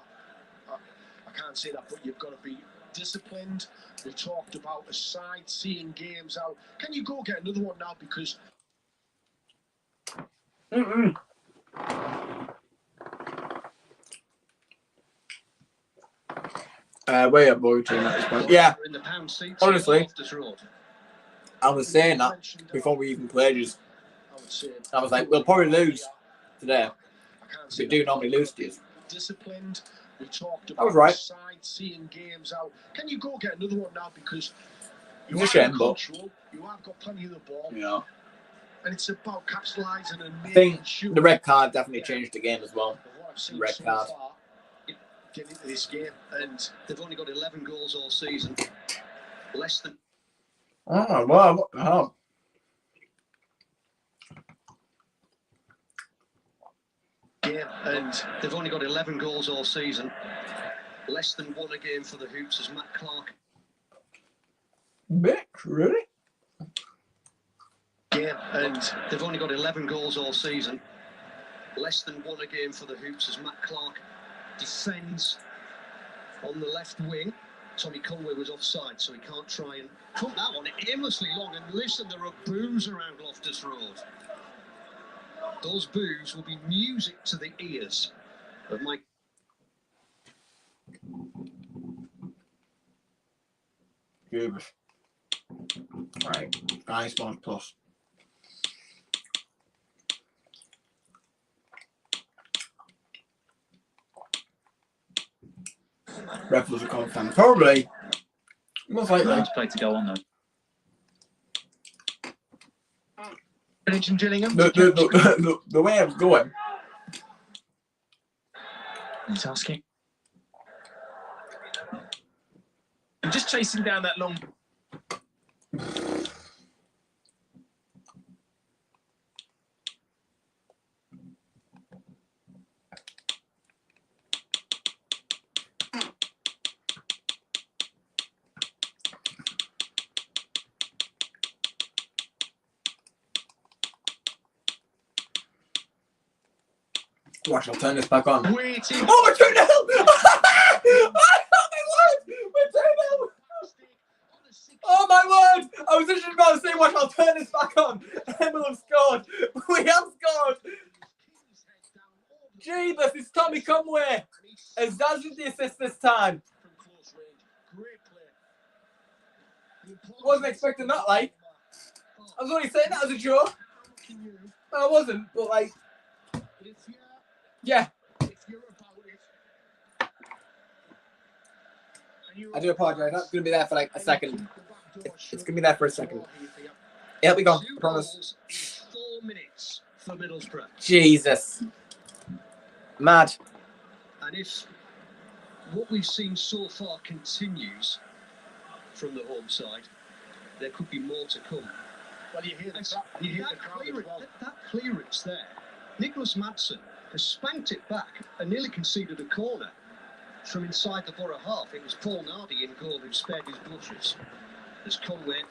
S4: I can't say that, but you've got to be disciplined. We talked about a side seeing games out. Can you go get another one now? Because
S2: Way up BORO team at this point. Yeah. Honestly, I was saying that before we even played. I was like, we'll probably lose today. We do normally lose to you.
S4: Disciplined. We talked
S2: I was
S4: about
S2: right.
S4: side seeing games out. Can you go get another one now? Because you
S2: It's a
S4: are
S2: shame,
S4: in
S2: but
S4: control. You have got plenty of the ball.
S2: yeah.
S4: And it's about capitalising and
S2: I think
S4: making
S2: the red card definitely changed the game as well.
S4: What I've seen
S2: Red
S4: so
S2: card.
S4: far, get into this game, and
S3: They've only got 11 goals all season. Less than.
S2: Oh, well, what the hell?
S4: game, and
S3: They've only got 11 goals all season. Less than 1 a game for the Hoops as Matt Clark.
S2: Bitch, really?
S4: game, and
S3: They've only got 11 goals all season. Less than 1 a game for the Hoops as Matt Clark defends on the left wing. Tommy Conway was offside, so he can't try and put that one aimlessly long. And listen, there are boos around Loftus Road. Those boos will be music to the ears of Mike.
S2: Goobers. Right, nice one plus. Ref was a confident. Probably. Most likely.
S1: Nice play to go on though.
S2: The way I was going.
S1: He's asking. I'm just chasing down that long.
S2: Watch, I'll turn this back on.
S4: waiting.
S2: Oh, we're 2-0! Oh my word! We're 2-0! Oh my word! I was just about to say, watch, I'll turn this back on. Emil have scored. We have scored. Jesus, it's Tommy Conway. As Daz with the assist this time. Wasn't expecting that, like. I was only saying that as a joke. I wasn't, but like. Yeah. I do apologise. That's going to be there for like a second. It's going to be there for a second. It'll be gone. I promise.
S3: 4 minutes for Middlesbrough.
S2: Jesus. Mad.
S3: And if what we've seen so far continues from the home side, there could be more to come.
S4: Well, you hear
S3: And
S4: the crowd as well.
S3: that clearance there, Nicholas Madsen has spanked it back and nearly conceded a corner from inside the Borough half. It was Paul Nardi in goal who spared his blushes. As Conway,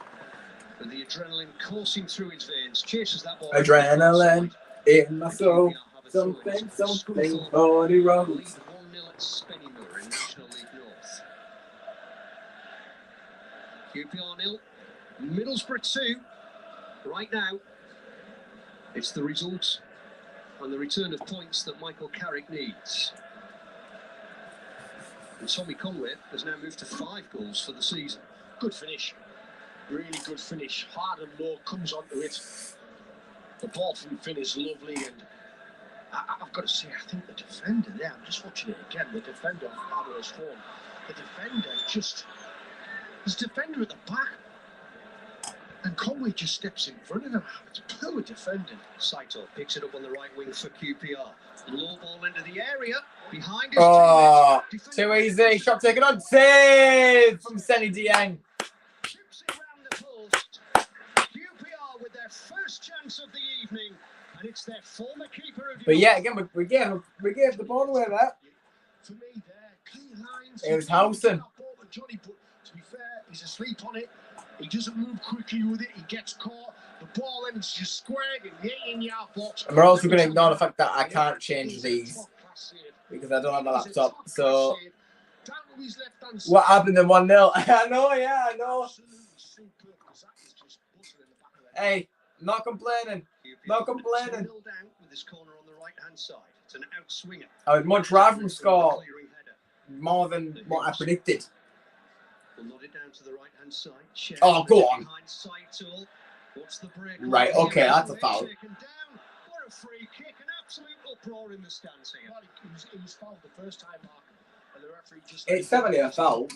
S3: with the adrenaline coursing through his veins, chases that ball.
S2: Adrenaline in my soul. Something on the road.
S3: 1-0 at Spennymoor in National League North. QPR 0, Middlesbrough 2. Right now, it's the result and the return of points that Michael Carrick needs. And Tommy Conway has now moved to 5 goals for the season.
S4: Good finish. Really good finish. Hard and low, comes onto it. The ball from Finn is lovely, and I've got to say, I think the defender there, I'm just watching it again, the defender of Arrow's phone, the defender just, there's a defender at the back, and Conway just steps in front of him. It's poor defending.
S3: Saito picks it up on the right wing for QPR. Low ball into the area. Behind his
S2: Oh,
S3: teammates.
S2: too easy. Shot taken on. Save from Senny Dieng.
S3: Chips it round the post. QPR with their first chance of the evening. And it's their former keeper of
S2: But yeah, again, we gave the ball away there.
S4: For me, there, clean lines.
S2: It was Housen.
S4: Johnny, but to be fair, he's asleep on it. He doesn't move quickly with it. He gets caught. The ball then is just squared in the outbox.
S2: And we're also going to ignore the fact that I can't change these because I don't have my laptop. So what happened in 1-0? I know, yeah, I know. Hey, I'm not complaining. Not complaining. I would much rather score more than what I predicted. Oh, go on. Right, okay, that's a foul. It's definitely a foul.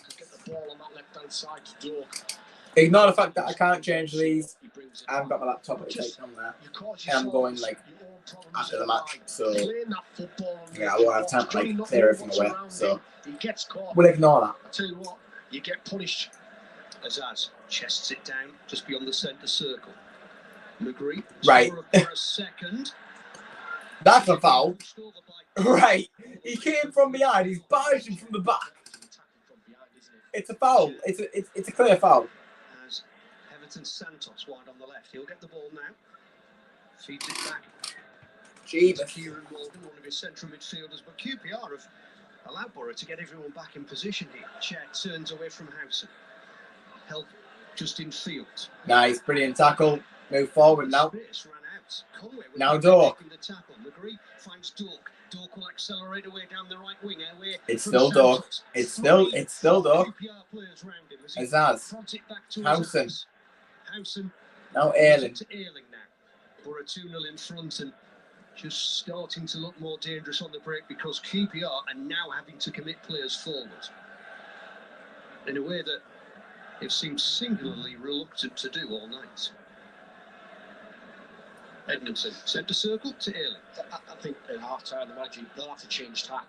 S2: Ignore the fact that I can't change these. I haven't got my laptop at the on there. And I'm going like after the match, so yeah, I won't have time to like clear everything away. So we'll ignore that.
S3: I tell you what, you get punished. Azaz chests it down just beyond the centre circle. McGree,
S2: right.
S3: For a second.
S2: That's a foul. Right. He came from behind. He's barged him from the back. It's a foul. It's a clear foul.
S3: As Everton Santos wide on the left. He'll get the ball now. Feeds it back.
S2: Jesus.
S3: Kieran Morgan, one of his central midfielders, but QPR have allowed BORO to get everyone back in position here. Chair turns away from Housen. Help just in field.
S2: Nice, brilliant tackle. Move forward now. Now Dork.
S3: McGree finds Dork. Dork will accelerate away down the right wing.
S2: It's still Dork. It's still Dork. Azaz. Housen. Now Erling.
S3: BORO 2-0 in front and just starting to look more dangerous on the break because QPR are now having to commit players forward in a way that they've seemed singularly reluctant to do all night. Edmondson, centre circle to Erling.
S4: I think at half-time, the manager, they'll have to change tack.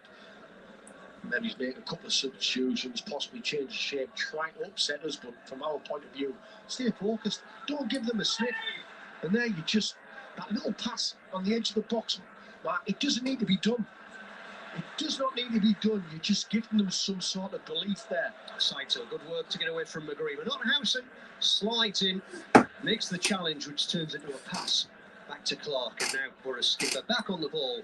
S4: Maybe make a couple of substitutions, possibly change the shape, try to upset us, but from our point of view, stay focused. Don't give them a sniff. And there you just, that little pass on the edge of the box, it doesn't need to be done. It does not need to be done. You're just giving them some sort of belief there.
S3: Saito, good work to get away from McGree, but not Housen. Slides in, makes the challenge, which turns into a pass. Back to Clark, and now BORO skipper back on the ball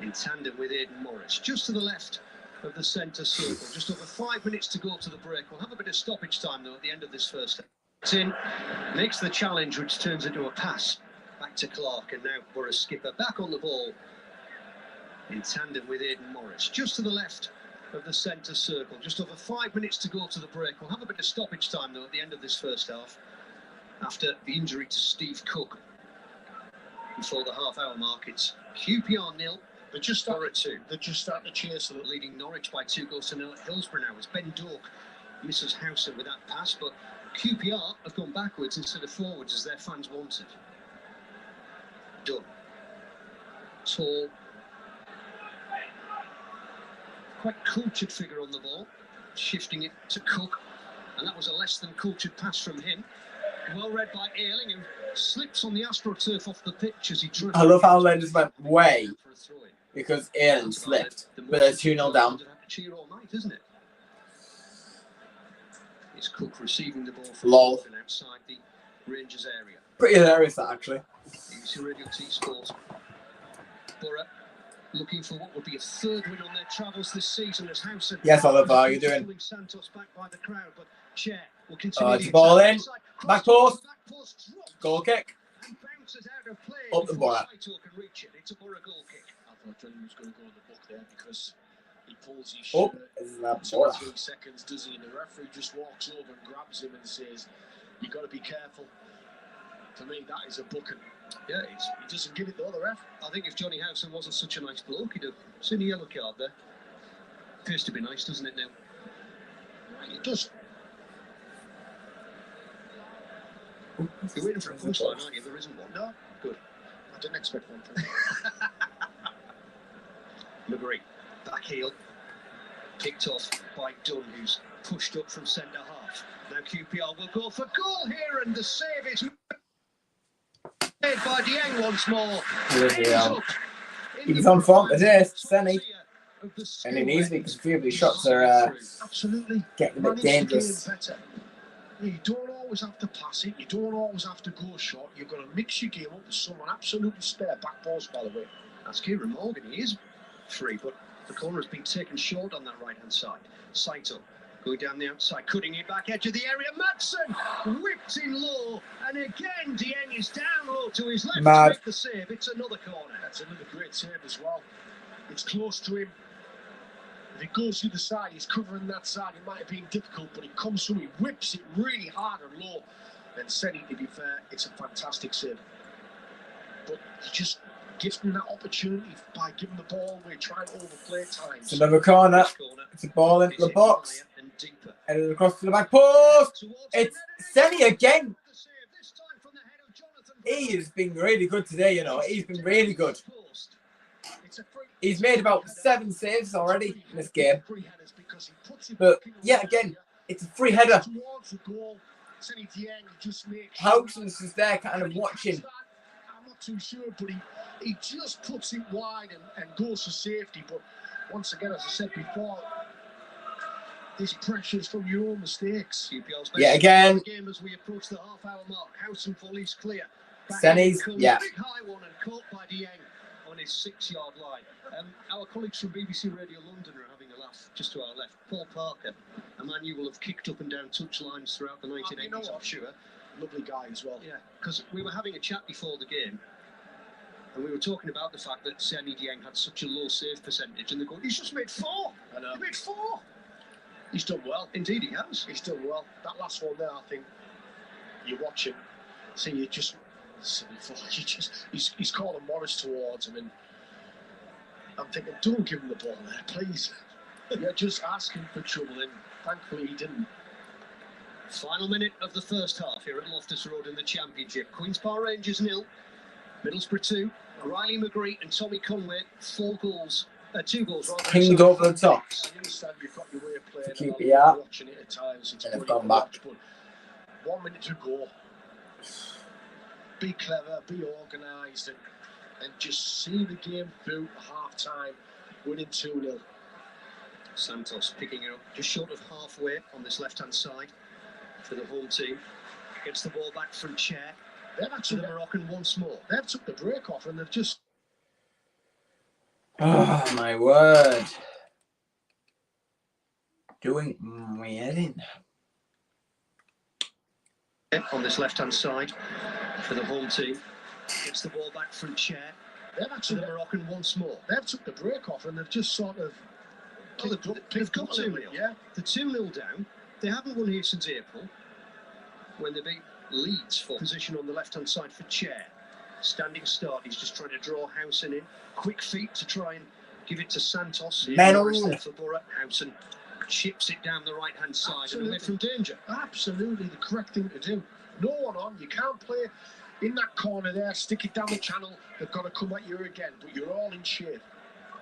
S3: in tandem with Aidan Morris, just to the left of the centre circle. Just over 5 minutes to go to the break. We'll have a bit of stoppage time though at the end of this first half. In, makes the challenge, which turns into a pass. Back to Clark, and now BORO skipper back on the ball in tandem with Aidan Morris, just to the left of the centre circle. Just over 5 minutes to go to the break. We'll have a bit of stoppage time though at the end of this first half after the injury to Steve Cook. Before the half-hour mark, it's QPR 0,
S4: They're just
S3: BORO 2.
S4: They're just starting to chase them.
S3: Leading Norwich by 2-0 at Hillsborough now as Ben Dork misses Housen with that pass, but QPR have gone backwards instead of forwards as their fans wanted. Dunn. Tall. Quite cultured figure on the ball, shifting it to Cook, and that was a less than cultured pass from him. Well read by Erling, who slips on the AstroTurf off the pitch as he tried.
S2: I love how Len just went way because Erling slipped, but they're 2-0 down.
S3: Cheer all night, isn't it? It's Cook receiving the ball from outside the Rangers area.
S2: Pretty hilarious that actually.
S3: BBC Radio T Sport. BORO looking for what would be a third win on their travels this season as Housen.
S2: Yes, Oliver, how are you doing?
S3: Santos back by the crowd, but Chair will continue.
S2: It's ball in. Back post. Goal kick. Up the BORO.
S3: It's a BORO goal kick.
S4: I thought Johnny was going to go in the book there because he pulls his
S2: Oh,
S4: shirt. 2 or 3 seconds, does he? And the referee just walks over and grabs him and says, "You've got to be careful." For me, that is a booking.
S3: Yeah,
S4: he doesn't give it the other ref.
S3: I think if Johnny Housen wasn't such a nice bloke, he'd have seen a yellow card there. Appears to be nice, doesn't it now?
S4: It does.
S3: You're waiting for a punchline, aren't you? There isn't one.
S4: No.
S3: Good.
S4: I didn't expect one from
S3: McGree, back heel. Picked off by Dunn, who's pushed up from centre half. Now QPR will go for goal here, and the save is made by Dieng once more.
S2: He's on front today, Senny. And he needs me because a few of his shots are
S4: absolutely
S2: getting a bit dangerous.
S4: You don't always have to pass it. You don't always have to go short. You've got to mix your game up with someone absolutely spare back post, by the way.
S3: That's Kieran Morgan. He is free, but the corner has been taken short on that right-hand side. Saito going down the outside, cutting it back edge of the area. Madsen whipped in low, and again Dieng is down low to his left to make the save. It's another corner.
S4: That's another great save as well. It's close to him. If it goes to the side, he's covering that side. It might have been difficult, but it comes through. He whips it really hard and low. And Seni, to be fair, it's a fantastic save. But he just gives him that opportunity by giving the ball away, trying to overplay times.
S2: It's another corner. It's a ball into the box. And across to the back post. It's Seni again. He has been really good today, you know. He's been really good. He's made about 7 saves already in this game. But, yeah, again, it's a free header. Howson's just there kind of watching.
S4: I'm not too sure, but he just puts it wide and goes for safety. But once again, as I said before, this pressure's from your own mistakes.
S2: Yeah, again.
S3: Game as we approach the half-hour mark. Howson volleys clear.
S2: Seni's, yeah.
S3: Big high one and caught by Dieng on his 6-yard line. Our colleagues from BBC Radio London are having a laugh just to our left. Paul Parker, a man you will have kicked up and down touchlines throughout the 1980s, I'm sure.
S4: Lovely guy as well.
S3: Yeah, because we were having a chat before the game, and we were talking about the fact that Seny Dieng had such a low save percentage, and they're going, he's just made 4.
S4: I know.
S3: He made 4.
S4: He's done well.
S3: Indeed, he has.
S4: He's done well. That last one there, I think, you watch him, see you just... He's calling Morris towards him, and I'm thinking, don't give him the ball there, please. You're just asking for trouble, and thankfully he didn't.
S3: Final minute of the first half here at Loftus Road in the Championship. Queen's Park Rangers 0, Middlesbrough 2. Riley McGree and Tommy Conway 2 goals. Rather.
S2: Pinged over the top.
S4: I understand you've got your way of playing.
S2: For QPR.
S4: Watching it at times, it's
S2: and they've gone back.
S4: But 1 minute to go. Be clever, be organised, and just see the game through half time, winning 2-0.
S3: Santos picking it up just short of halfway on this left-hand side for the home team. Gets the ball back from Chair.
S4: They've actually
S3: the Moroccan once more.
S4: They've took the break off and they've just...
S2: Oh, my word. Doing my head in.
S3: On this left-hand side for the home team. Gets the ball back from Chair.
S4: They've actually
S3: the Moroccan once more.
S4: They've took the break off and they've just sort of...
S3: They've got 2-0.
S4: Yeah.
S3: They're 2-0 down. They haven't won here since April, when they beat Leeds for position on the left-hand side for Chair. Standing start, he's just trying to draw Howson in. Quick feet to try and give it to Santos. For BORO. Howson chips it down the right-hand side and away from danger.
S4: Absolutely the correct thing to do. No one on, you can't play in that corner there, stick it down the channel, they've got to come at you again, but you're all in shape.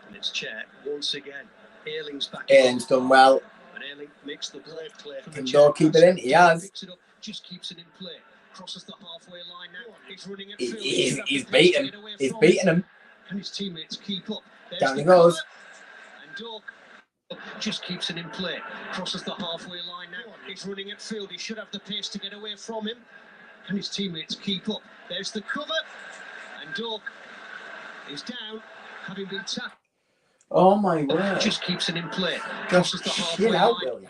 S3: And it's Chair once again. Ayling's back.
S2: Ayling's done well.
S3: And Ayling makes the play from
S2: Can Dog keep it in? He has.
S3: Picks it up, just keeps it in play. Crosses the halfway line now. He's running at
S2: field. He's beaten. He's beaten him.
S3: And his teammates keep up.
S2: Down he goes.
S3: And Dog just keeps it in play. Crosses the halfway line now. He's running at field. He should have the pace to get away from him. And his teammates keep up. There's the cover. And Dog is down, having been tackled.
S2: Oh my word.
S3: Just keeps it in play.
S2: Crosses the halfway line.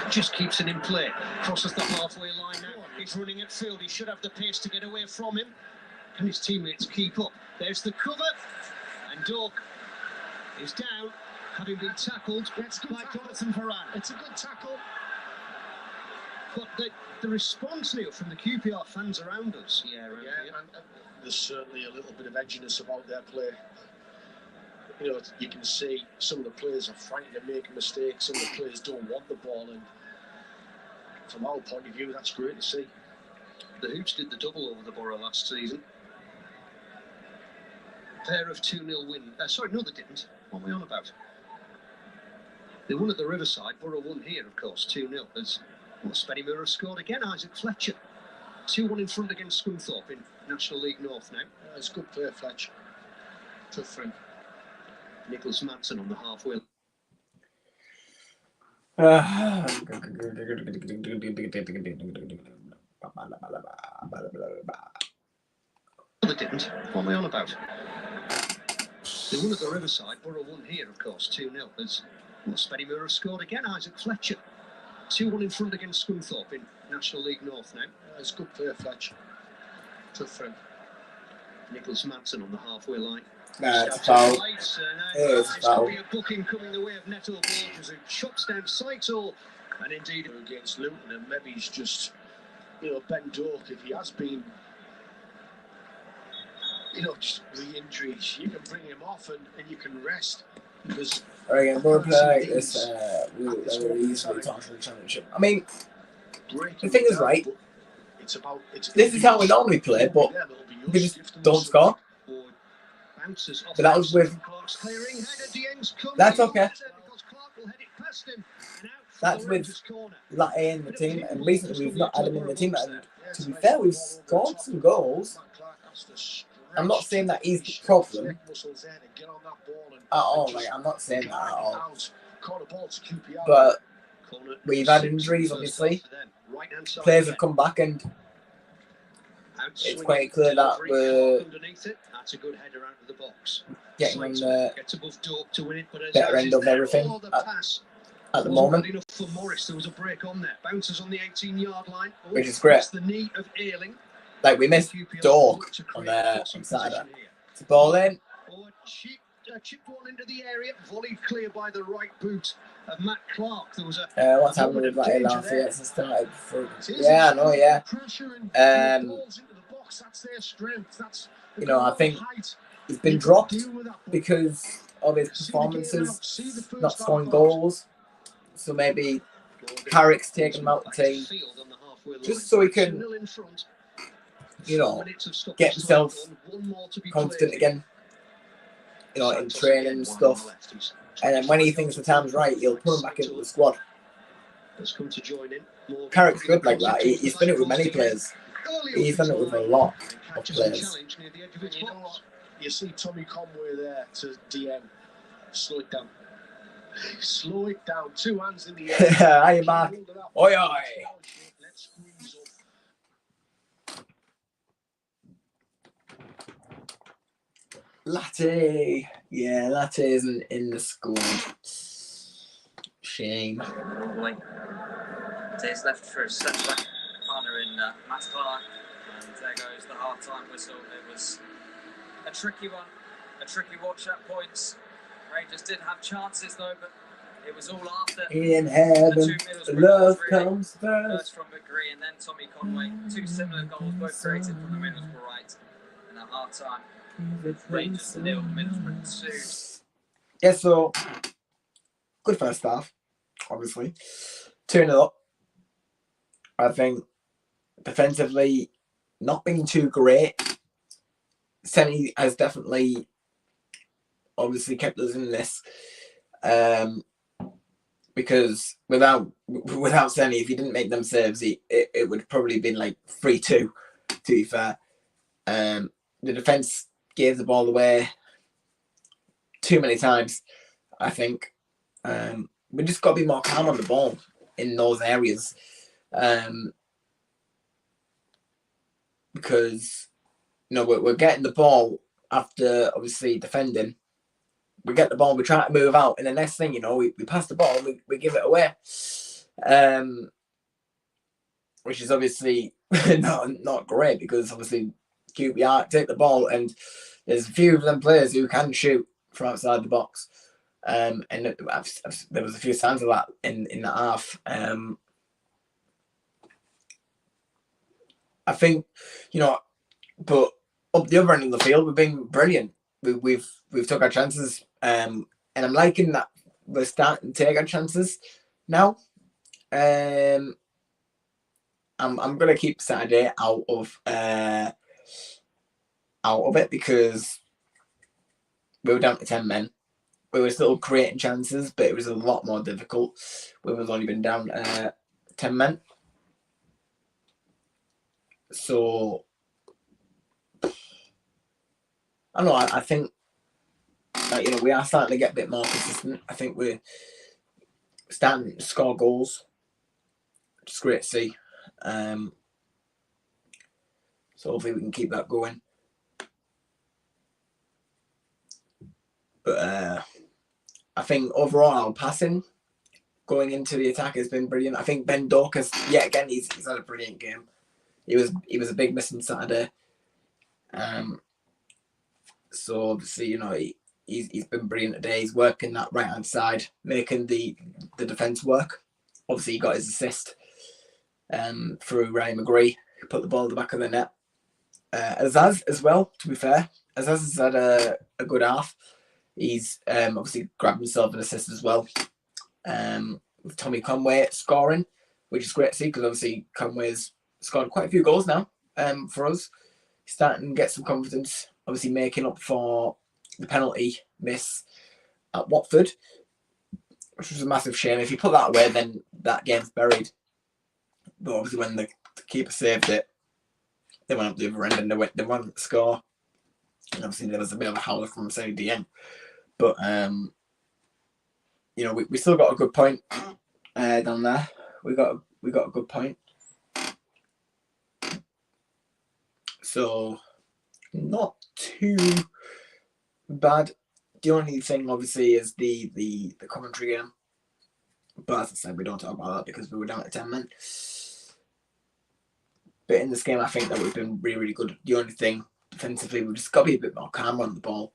S3: Just keeps it in play. Crosses the halfway line now. He's running at field. He should have the pace to get away from him. And his teammates keep up. There's the cover. And Dog is down, having been tackled by Jonathan Varane.
S4: It's a good tackle.
S3: But the response, Neil, from the QPR fans around us.
S4: And there's certainly a little bit of edginess about their play. You know, you can see some of the players are frightened of making mistakes. Some of the players don't want the ball, and from our point of view, that's great to see.
S3: The Hoops did the double over the BORO last season. Pair of 2-0 win. Sorry, no, they didn't. What are we on about? They won at the Riverside. BORO won here, of course, 2-0. As Spenny Moore has scored again. Isaac Fletcher, 2-1 in front against Scunthorpe in National League North now.
S4: It's good play, Fletcher. Tough for him.
S3: Nicholas Madsen on the halfway. They didn't. What am I on about? They won at the Riverside. Borough won here, of course, 2-0. As Spenny Moore have scored again. Isaac Fletcher. 2-1 in front against Scunthorpe in National League North now.
S4: It's good player, Fletcher. Tough for him.
S3: Nicholas Manson on the halfway line.
S2: It's a foul.
S3: This
S2: It's a foul.
S3: could be a booking coming the way of Neto Borges, who chops down Seitel. And indeed,
S4: against Luton, and maybe he's just, Ben Doak, if he has been, just re-injuries, you can bring him off and you can rest. Because
S2: Again, we'll play like this. We'll easily talk for the championship. I mean, the thing is, right? This is how we normally play, but we just don't score. But that was with. That's okay. That's with Latte in the team, and recently we've not had him in the team. And to be fair, we've scored some goals. I'm not saying that he's the problem at all. Like, I'm not saying that at all. But we've had injuries, obviously. Players have come back, and it's quite clear that we're getting on the better end of everything at the moment, which is great. Like, we missed Dork on Saturday. It's a ball in.
S3: Chipped one into the area, volleyed clear by the right boot of Matt Clark. There was
S2: what's happening with Latte Latte? It's started for. Yeah, I know, yeah. I think he's been dropped because of his performances, not scoring goals. So maybe Carrick's taking him out of the team just so he can, get himself confident again, in training and stuff. And then when he thinks the time's right, he'll put him back into the squad. Carrick's good like that. He's done it with many players. He's done it with a lot of players.
S4: You see Tommy Conway there to DM. Slow it down. Slow it down. 2 hands in the air.
S2: Hi, Mark. Oi, oi. Latte. Yeah, Latte isn't in the squad. Shame.
S5: It's left for his centre-back partner in Matt Clark. And there goes the half-time whistle. It was a tricky one. A tricky watch at points. Rangers did have chances though, but it was all after.
S2: In heaven, love comes first.
S5: From McGree and then Tommy Conway. 2 similar goals, both created from the Middlesbrough right. And at half-time, Rangers 0, Middlesbrough 2.
S2: Yeah, so good first half, obviously. 2-0 up. I think defensively not being too great. Senny has definitely obviously kept us in this. Because without Senny, if he didn't make them saves, it would probably been like 3-2, to be fair. The defence gave the ball away too many times, I think. We just got to be more calm on the ball in those areas. Because, we're getting the ball after, obviously, defending. We get the ball, we try to move out, and the next thing, we pass the ball, we give it away. Which is obviously not great, because obviously QPR take the ball, and there's a few of them players who can shoot from outside the box. And there was a few signs of that in the half. I think, but up the other end of the field, we've been brilliant. We've took our chances, and I'm liking that we're starting to take our chances now. I'm gonna keep Saturday out of it, because we were down to 10 men. We were still creating chances, but it was a lot more difficult. We've only been down 10 men. So I don't know. I think that, we are starting to get a bit more consistent. I think we're starting to score goals, which is great to see. So hopefully we can keep that going. But I think overall our passing going into the attack has been brilliant. I think Ben Dorcas, yet again, he's had a brilliant game. He was a big miss on Saturday. So obviously, you know, he's been brilliant today. He's working that right hand side, making the defence work. Obviously, he got his assist through Ryan McGree, who put the ball at the back of the net. Azaz as well, to be fair. Azaz has had a good half. He's obviously grabbed himself an assist as well. With Tommy Conway scoring, which is great to see because obviously Conway's scored quite a few goals now for us. He's starting to get some confidence, obviously making up for the penalty miss at Watford, which was a massive shame. If you put that away, then that game's buried. But obviously when the keeper saved it, they went up the other end and they won the score. And obviously there was a bit of a howler from Saudi Dieng. But you know, we still got a good point down there. We got a good point. So not too bad. The only thing obviously is the commentary game. But as I said, we don't talk about that because we were down at 10 men. But in this game, I think that we've been really, really good. The only thing defensively, we've just got to be a bit more calm on the ball.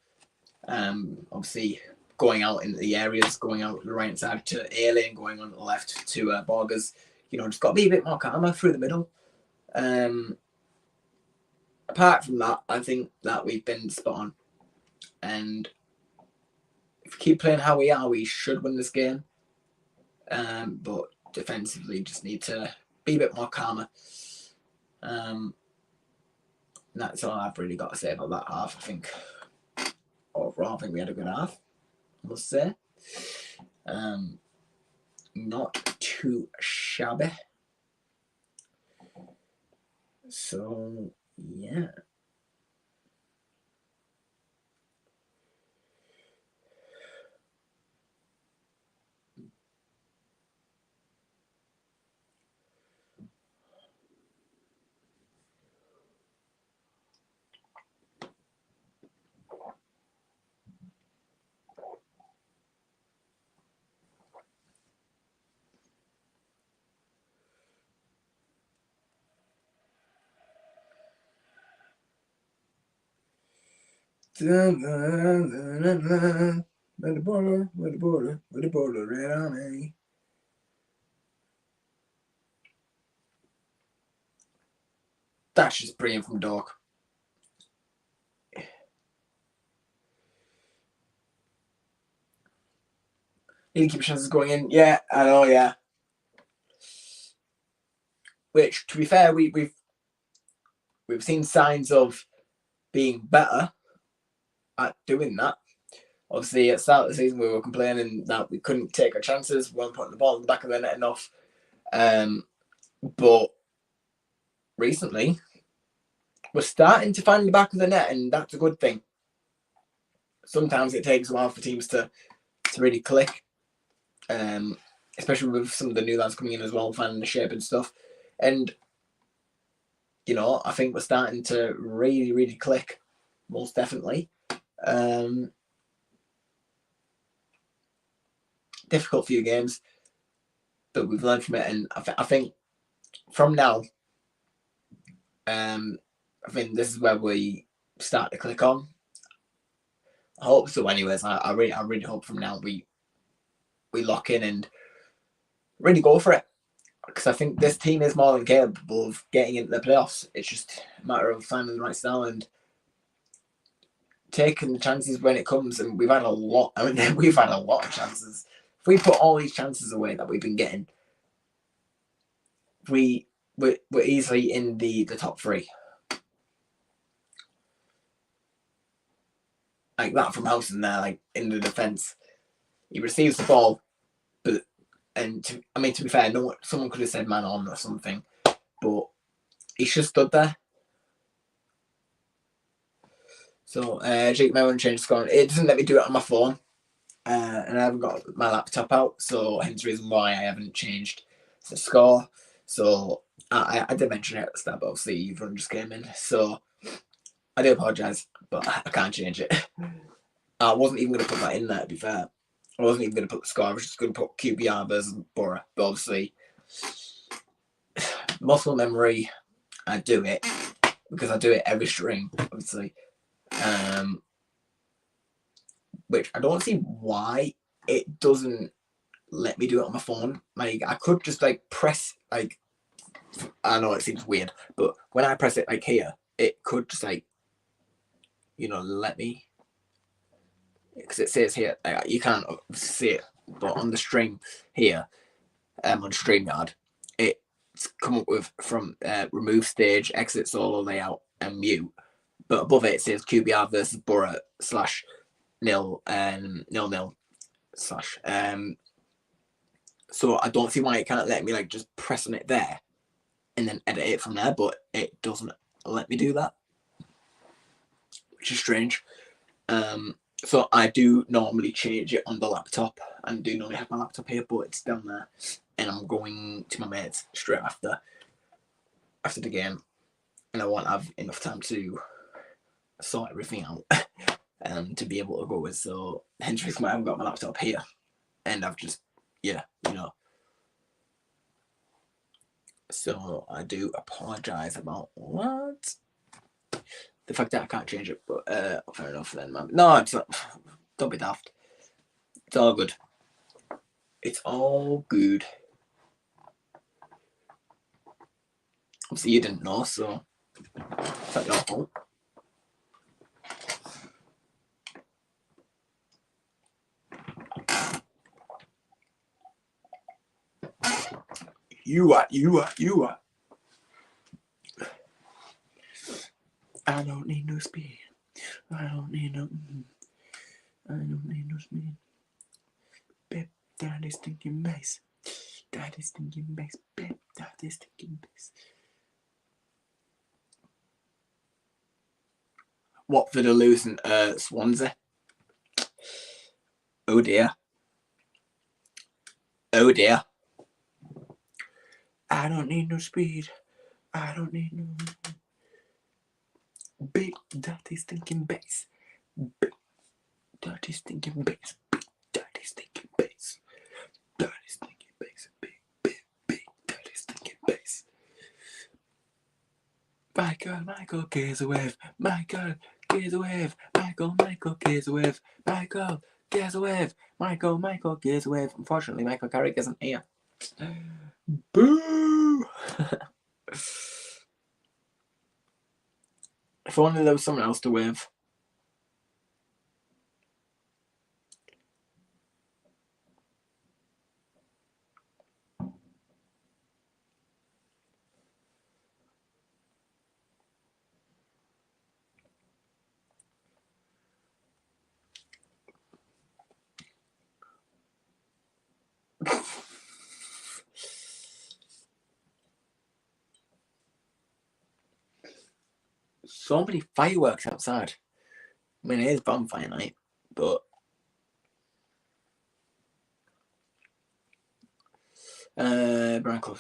S2: Obviously, going out into the areas, going out the right side to A-Lane, going on the left to Borgers. You know, just got to be a bit more calmer through the middle. Apart from that, I think that we've been spot on. And if we keep playing how we are, we should win this game. But defensively, just need to be a bit more calmer. That's all I've really got to say about that half. I think overall, I think we had a good half, I must say. Not too shabby. So, yeah. Where the border, red on me. That's just brilliant from Dork. Need to keep chances going in. Yeah, I know, yeah. Which, to be fair, we've seen signs of being better at doing that. Obviously, at the start of the season, we were complaining that we couldn't take our chances, we weren't putting the ball in the back of the net enough. But recently, we're starting to find the back of the net, and that's a good thing. Sometimes it takes a while for teams to really click, especially with some of the new lads coming in as well, finding the shape and stuff. And, you know, I think we're starting to really, really click, most definitely. Difficult few games, but we've learned from it, and I think from now, I think this is where we start to click on. I hope so. Anyways, I really hope from now we lock in and really go for it, because I think this team is more than capable of getting into the playoffs. It's just a matter of finding the right style and taking the chances when it comes. And we've had a lot. I mean, we've had a lot of chances. If we put all these chances away that we've been getting, we're easily in the top three. Like that from Housen there, like in the defence. He receives the ball, but to be fair, someone could have said man on or something, but he's just stood there. So Jake Mellon changed score. It doesn't let me do it on my phone. and I haven't got my laptop out, so hence the reason why I haven't changed the score. So I did mention it at the start, but obviously everyone just came in, so I do apologise, but I can't change it. I wasn't even going to put that in there, to be fair. I wasn't even going to put the score, I was just going to put QPR versus BORO, but obviously muscle memory, I do it because I do it every stream, obviously. Which I don't see why it doesn't let me do it on my phone. Like, I could just like press, like, I know it seems weird, but when I press it like here, it could just like, you know, let me, because it says here, like, you can't see it, but on the stream here, on StreamYard, it's come up with from remove stage, exit solo layout, and mute. But above it says QPR versus BORO /0 0-0 slash. So I don't see why it can't let me like just press on it there and then edit it from there, but it doesn't let me do that, which is strange. So I do normally change it on the laptop, and do normally have my laptop here, but it's down there, and I'm going to my mates straight after the game, and I won't have enough time to sort everything out to be able to go with. So hence reason why I haven't got my laptop here, and I've just, yeah, you know. So I do apologise about what the fact that I can't change it, but fair enough then, man. No, it's not. Don't be daft. It's all good. It's all good. Obviously, you didn't know, so it's not your fault. You are. I don't need no speed. I don't need no speed. Babe, that is thinking bass. That is thinking bass. Babe, that is thinking bass. Watford are losing Swansea. Oh dear. Oh dear. I don't need no speed. I don't need no big dirty stinking bass. Big dirty stinking bass. Big dirty stinking bass. Dirty stinking bass. Big dirty stinking bass. Michael, gaze a wave. Michael, gaze a wave. Michael, gaze a wave. Michael, gaze a wave. Michael, gaze a wave. Unfortunately, Michael Carrick isn't here. Boo! If only there was someone else to wave. So many fireworks outside. I mean, it is bonfire night, but Brian Clough.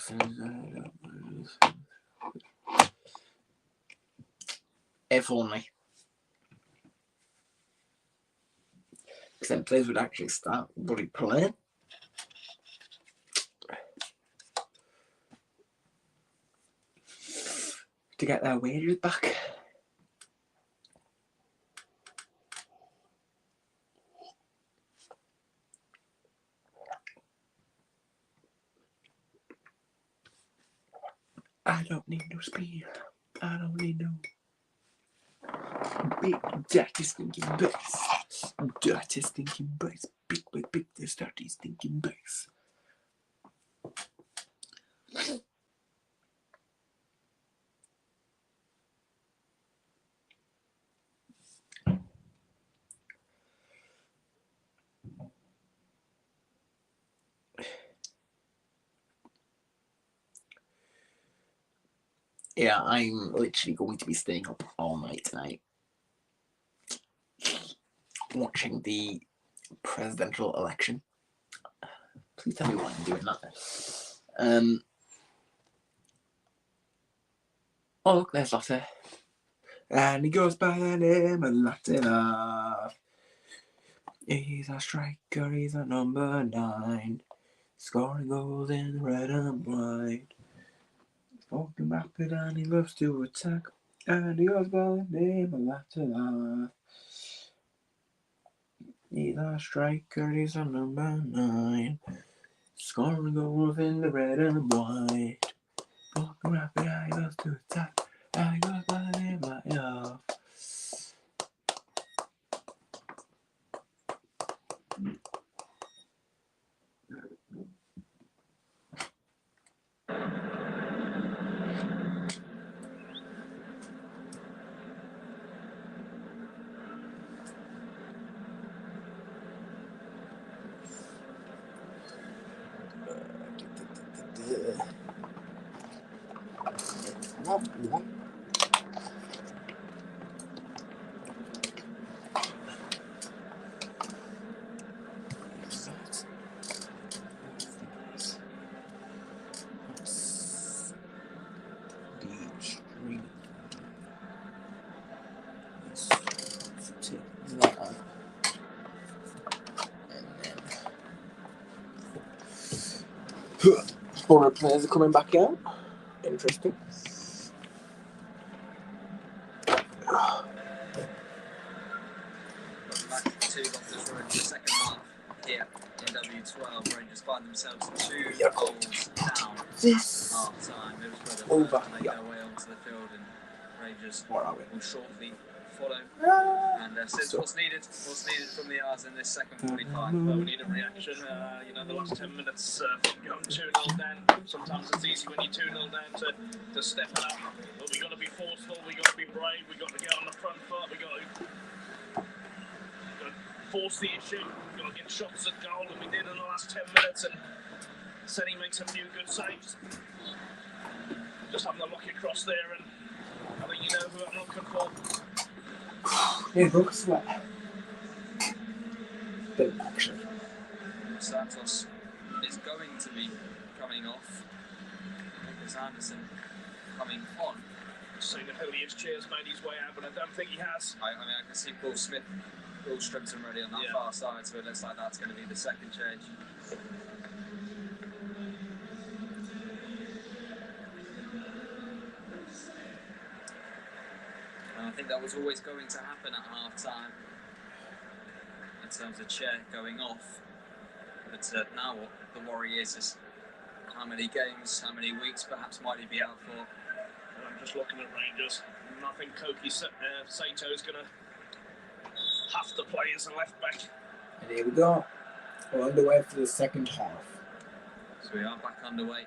S2: If only. Because then players would actually start bloody playing. To get their wages back. I don't need no speed. I don't need no big dirty stinking bass. Dirty stinking bass. Big dirty stinking bass. Yeah, I'm literally going to be staying up all night tonight, watching the presidential election. Please tell me why I'm doing that. Oh look, there's Lotte. And he goes by the name of Latinov. He's a striker, he's a number 9. Scoring goals in red and white. Walking rapid and he loves to attack. And he goes by the name of Latinov. He's a striker, he's a number 9. Scoring goals in the red and white. Walking rapid and he loves to attack. And he goes by the name of Latinov. BORO players are coming back out. Interesting.
S5: Back to Loftus Road in the second half here in W12. Rangers find themselves 2 goals down
S2: This
S5: half time. Middlesbrough
S2: over.
S5: make their way onto the field, and Rangers
S2: Where are we?
S5: will shortly follow. And since what's needed from the R's in this second 45.
S1: Well, we need a reaction. The last 10 minutes going 2-0 down. Sometimes it's easy when you're 2-0 down to step it up. But we got to be forceful. We got to be brave. We got to get on the front foot. We got to force the issue. We got to get shots at goal, and we did in the last 10 minutes. And Senny makes a few good saves. Just having a look across there, and I think you know who I'm looking for.
S2: It looks like bit of action.
S5: Santos is going to be coming off. Lucas Anderson coming on.
S1: Seen the Hilliard's chairs made his way out, but I don't think he has.
S5: I can see Paul Smith, Paul Strimpton ready on that far side, so it looks like that's going to be the second change. And I think that was always going to happen at half time in terms of Chair going off. But now what the worry is how many games, how many weeks perhaps might he be out for?
S1: I'm just looking at Rangers. I think Koki Sato is going to have to play as a left back.
S2: And here we go. We're underway for the second half.
S5: So we are back underway.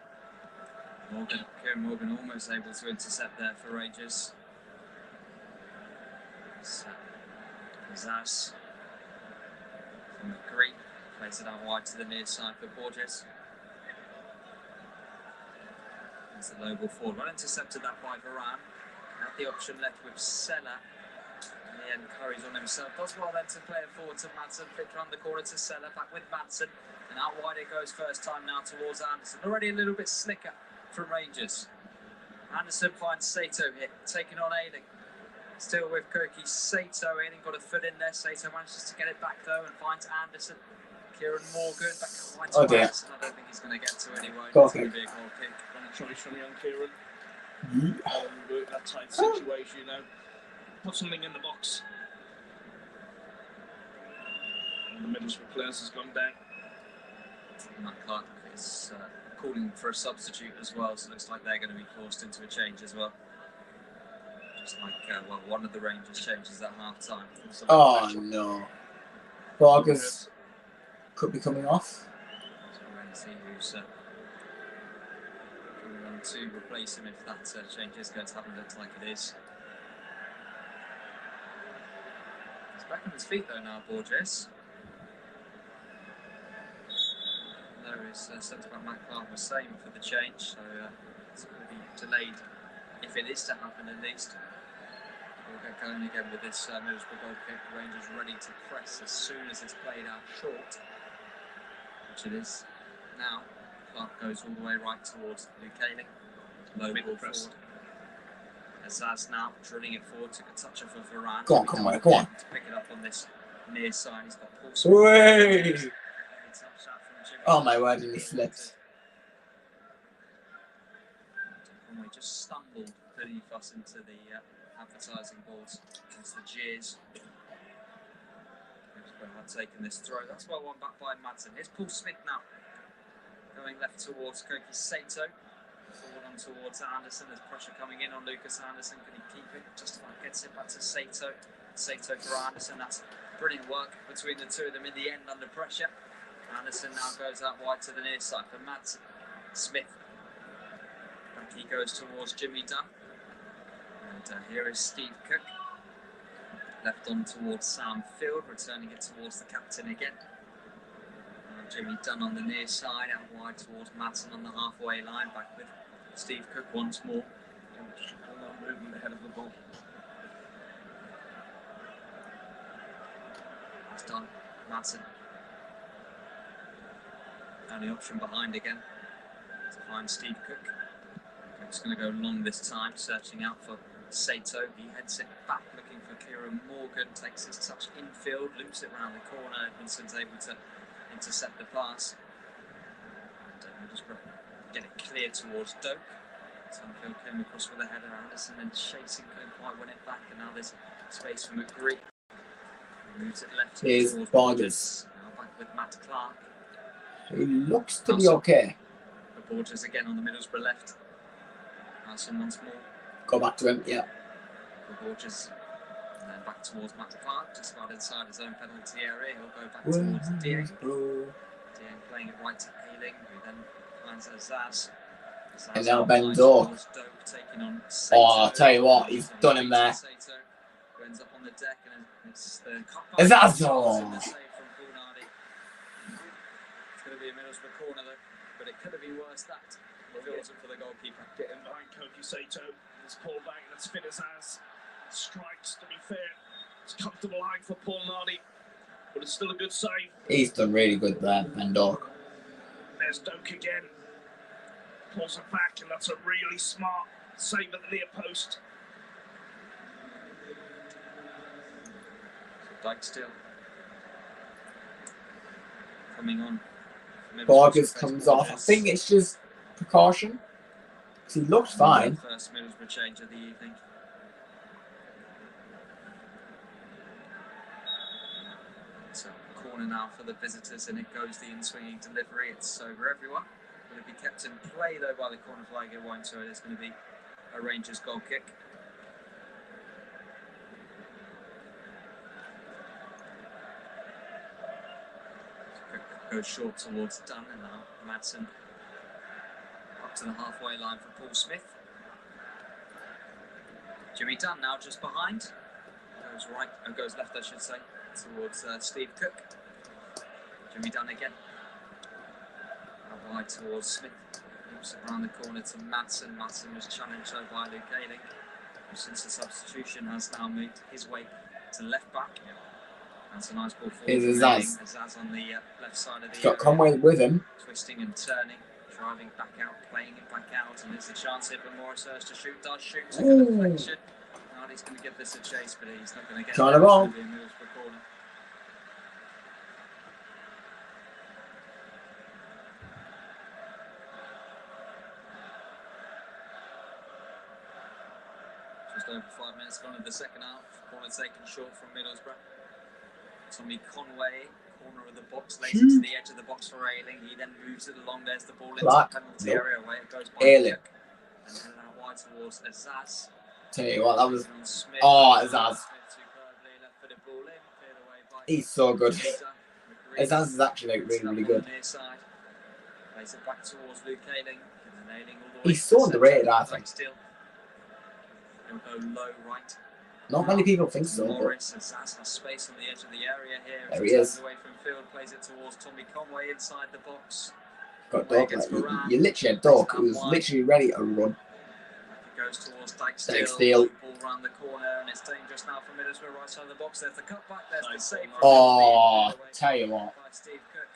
S5: Kieran Morgan almost able to intercept there for Rangers. Zas from McGree plays it out wide to the near side for Borges. There's the low ball forward. Well intercepted that by Varane. Had the option left with Sella. In the end, Curry's on himself. Does well then to play it forward to Madsen. Flicked around the corner to Sella. Back with Madsen. And out wide it goes first time now towards Anderson. Already a little bit slicker from Rangers. Anderson finds Sato here. Taking on Ailing. Still with Koki Sato in and got a foot in there. Sato manages to get it back though and finds Anderson. Kieran Morgan back quite twice. I don't think he's going to get to anyway. It's going to be a goal kick.
S1: And a choice from young Kieran. That tight situation, put something in the box. And the Middlesbrough players has gone down.
S5: Matt Clark is calling for a substitute as well, so it looks like they're going to be forced into a change as well. Just like one of the Rangers changes at half time.
S2: Oh no. Vargas could be coming off.
S5: So we're going to see who's coming on to replace him if that change is going to happen. Looks like it is. He's back on his feet though now, Borges. There is centre-back Matt Clark was saying for the change, so it's going to be delayed if it is to happen at least. We'll get going again with this Middlesbrough goal kick. Rangers ready to press as soon as it's played out short, which it is now. Clark goes all the way right towards Luke Ayling. Low ball forward. Azaz now drilling it forward, took a touch off of Varane.
S2: Go on, come on, go on.
S5: To pick it up on this near side, he's got Paul
S2: Smith. Oh my word, and he slipped.
S5: We just stumbled beneath us into the advertising boards against the jeers. Middlesbrough had taken this throw. That's well one back by Madsen. Here's Paul Smith now. Going left towards Koki Sato. Forward on towards Anderson. There's pressure coming in on Lucas Anderson. Can he keep it? Just about gets it back to Sato. Sato for Anderson. That's brilliant work between the two of them in the end under pressure. Anderson now goes out wide to the near side for Madsen. Smith. Back he goes towards Jimmy Dunn. And here is Steve Cook. Left on towards Sam Field, returning it towards the captain again. Jimmy Dunn on the near side, out wide towards Madsen on the halfway line. Back with Steve Cook once more.
S1: Movement ahead of the ball.
S5: That's done. Madsen. Only option behind again to find Steve Cook. Cook's going to go long this time, searching out for Sato. He heads it back looking for Kieran Morgan, takes his touch infield, loops it round the corner. Edmondson's able to intercept the pass. And just get it clear towards Doak. Sunfield came across with a header. Anderson and chasing, couldn't quite win it back, and now there's space for McGree. He moves it left towards Borges. Now back with Matt Clark.
S2: He looks to be okay.
S5: The Borges again on the Middlesbrough left. Anderson once more.
S2: Go back to him, yeah.
S5: The Borges. And then back towards Matt Clark, just about inside his own penalty area. He'll go back towards Dieng. Dieng playing it right to Ayling, who then finds Azaz.
S2: And now Ben Doak. Oh, I'll tell you what, he's done him there.
S5: Sato ends up on the deck, and it's the
S2: Azaz!
S5: It's going to be a Middlesbrough corner though, but it could have been worse that. Feels it for the goalkeeper.
S1: Getting behind Koki Sato. Let's pull back. Let's fit his ass. Strikes, to be fair. It's comfortable height for Paul Nardi, but it's still a good save.
S2: He's done really good there, Ben Doak.
S1: There's Doak again. Pulls it back, and that's a really smart save at the near post.
S5: So Dyke still coming on.
S2: Borges comes off. I think it's just precaution. Because he looked fine.
S5: First Middlesbrough change of the evening. So corner now for the visitors, and it goes the in-swinging delivery. It's over everyone. Going to be kept in play though by the corner flag. It won't, so it is going to be a Rangers goal kick. Goes short towards Dunn, and now Madsen up to the halfway line for Paul Smith. Jimmy Dunn now just behind. Goes right, goes left, I should say, towards Steve Cook. Jimmy Dunn again. Out wide towards Smith. Loops it around the corner to Madsen. Madsen was challenged though by Luke Ayling, who since the substitution has now moved his way to left back. That's a nice ball forward.
S2: Here's Azaz.
S5: Azaz on the left side of the
S2: He's got Conway with him.
S5: Twisting and turning, driving back out, playing it back out, and there's a chance here for Morris Hurst to shoot. Does shoot, took a deflection. Now he's going to give this a chase, but he's not going to get it.
S2: Trying to ball.
S5: Just over 5 minutes gone in the second half. Corner taken short from Middlesbrough. Tommy Conway, corner of the box, lays it to the edge of the box for Ayling. He then moves it along. There's the ball into the penalty area where it goes by
S2: Ayling.
S5: and then out wide towards Azaz.
S2: Tell you what, that was. Oh, Azaz. He's so good. Azaz is actually like really, really good.
S5: Plays it back towards Luke Ayling.
S2: He's so underrated, I think.
S5: He'll go low right.
S2: Not many people think so.
S5: Morris Azaz has space on the edge of the area here.
S2: There he is.
S5: Away from field, plays it towards Tommy Conway inside the box.
S2: Got Doak. Like, you literally had Doak who was literally ready to run.
S5: goes towards Dykesdale.
S2: Dykesdale.
S5: Ball around the corner, and it's dangerous now for Middlesbrough right side of the box. There's the cutback. There's the save.
S2: Oh, tell you what.
S5: By Steve Cook.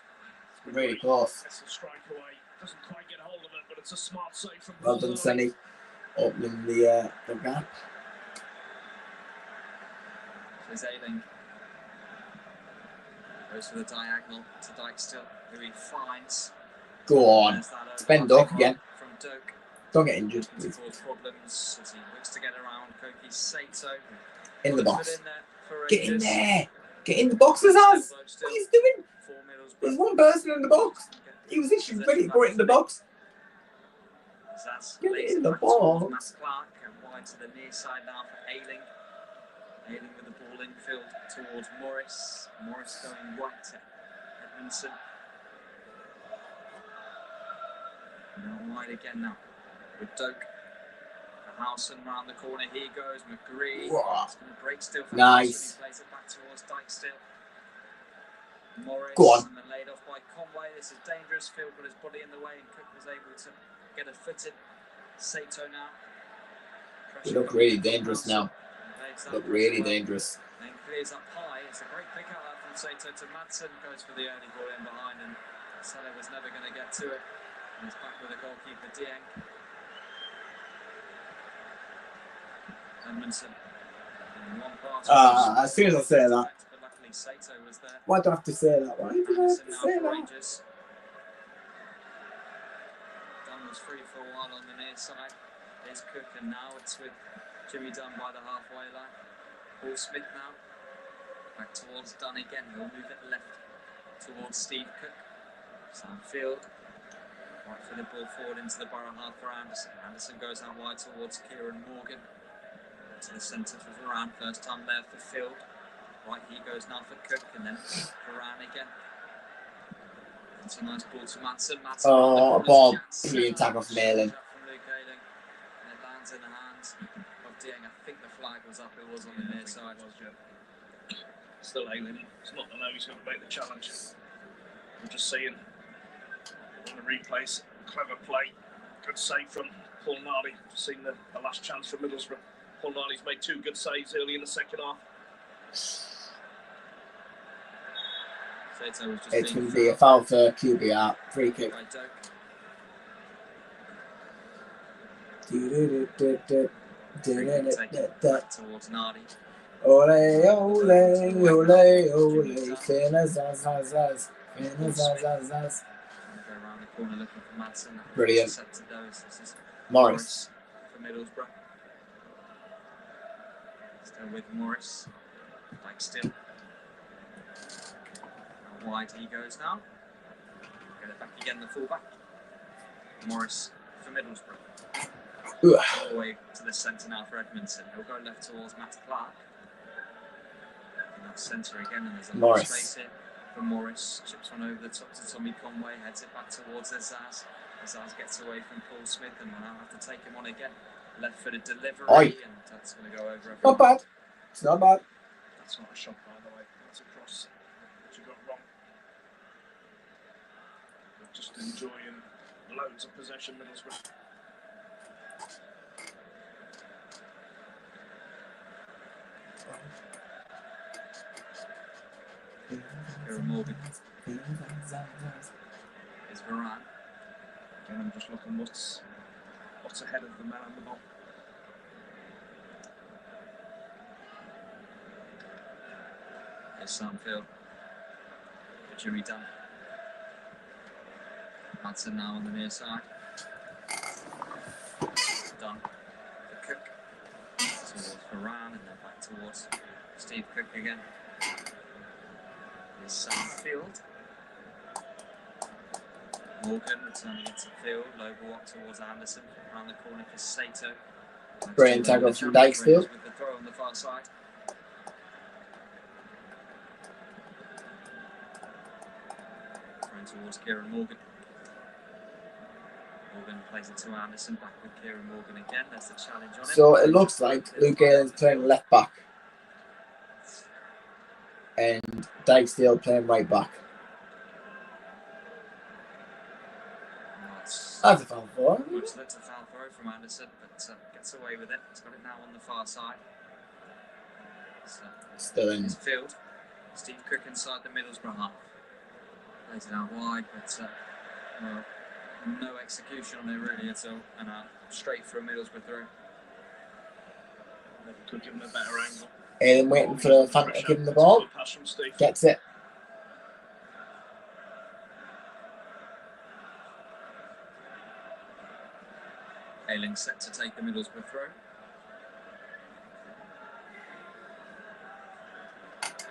S2: Really close.
S1: It's a strike away. Doesn't quite get hold of it, but it's a smart save from
S2: Well done, Sonny. Opening the gap.
S5: Here's Ayling. Goes for the diagonal to Dykesdale, who he finds.
S2: Go on. Spend Doak again.
S5: From Doak.
S2: Don't get injured.
S5: To cause problems as he looks to get around Koki Sato.
S2: In the box.
S5: Get
S2: in there. Get in the box, Azaz. What are you doing? There's one person in the box. He was literally ready to put it in the box. Get it in the box.
S5: Matt Clark and wide to the near side now for Ayling. Ayling with the ball infield towards Morris. Morris going right to Edmondson. Now wide again now with Doak. Howson round the corner. Here goes McGree.
S2: Wow.
S5: It's going to break still for
S2: Nice.
S5: Howson. He plays it back towards Dykesdale. Morris.
S2: Go on.
S5: And then laid off by Conway. This is dangerous. Phil put his body in the way, and Cook was able to get a foot in. Sato now.
S2: You look really dangerous now. Look really dangerous.
S5: And clears up high. It's a great pick out from Sato to Madsen. Goes for the early ball in behind, and Salah was never going to get to it. And he's back with the goalkeeper Dieng. Edmondson.
S2: As soon as I say that.
S5: But luckily Sato was there.
S2: Why do I have to say that? Why do I have to say that?
S5: Rangers. Dunn was free for a while on the near side. There's Cook, and now it's with Jimmy Dunn by the halfway line. Paul Smith now. Back towards Dunn again. He'll move it left towards Steve Cook. Samfield. Right for the ball forward into the Borough half for Anderson. Anderson goes out wide towards Kieran Morgan. To the centre for Varane, first time there for Field. Right, he goes now for Cook, and then Varane again. It's a nice ball to Madsen.
S2: Oh, Bob, brilliant tackle from Ayling.
S5: From Luke Ayling. And it lands in the hands of Dieng. I think the flag was up, it was on the near side.
S1: Still Ayling. It's not the know he's going to make the challenge. We're just seeing on the replays, clever play, good save from Paul Nardi. Seen the last chance from Middlesbrough. Paul Nardi's made 2 good saves early in the second half.
S2: It's going to be a foul for QPR. Free kick.
S5: Towards Nardi.
S2: Ole, ole, ole, ole. Finazazazaz. Finazazazaz.
S5: Go around the corner looking for Madsen.
S2: Brilliant.
S5: Set to those. This is
S2: Morris.
S5: For Middlesbrough. Still with Morris. Like still. How wide he goes now. Get it back again, the fullback. Morris for Middlesbrough. All the way to the centre now for Edmondson. He'll go left towards Matt Clark. And that's centre again, and there's a lot of space here for Morris. Chips one over the top to Tommy Conway, heads it back towards Azaz. Azaz gets away from Paul Smith, and we'll now have to take him on again. Left footed delivery, and that's going to go over everyone.
S2: Not bad. It's not bad.
S1: That's not a shot, by the way. That's a cross that you got wrong. They're just enjoying loads of possession, Middlesbrough.
S5: Kieran Morgan. Is Varane.
S1: Again, I'm just looking what's ahead of the man on the ball.
S5: There's Samfield. For Jimmy Dunn. Madsen now on the near side. Dunn. For Cook. Towards Varane, and then back towards Steve Cook again. There's Samfield. Morgan returning into field, low ball up towards Anderson, around the corner for Sato.
S2: Brilliant tackle from Dykesdale.
S5: With the throw on the far side. Throwing towards Kieran Morgan. Morgan plays it to Anderson, back with Kieran Morgan again. That's the challenge on it.
S2: So it looks like Luke Ayling's playing left back. And Dykesdale playing right back. That's a foul for him.
S5: Which led to foul throw from Anderson, but gets away with it. He's got it now on the far side. So,
S2: Still in.
S5: his field. Steve Cook inside the Middlesbrough half. Plays it out wide, but well, no execution on it really at all. And straight for a Middlesbrough throw.
S1: Could give him a better angle.
S2: Ailing waiting for Fanta to give him the ball. Gets it.
S5: Ailing set to take the Middlesbrough throw.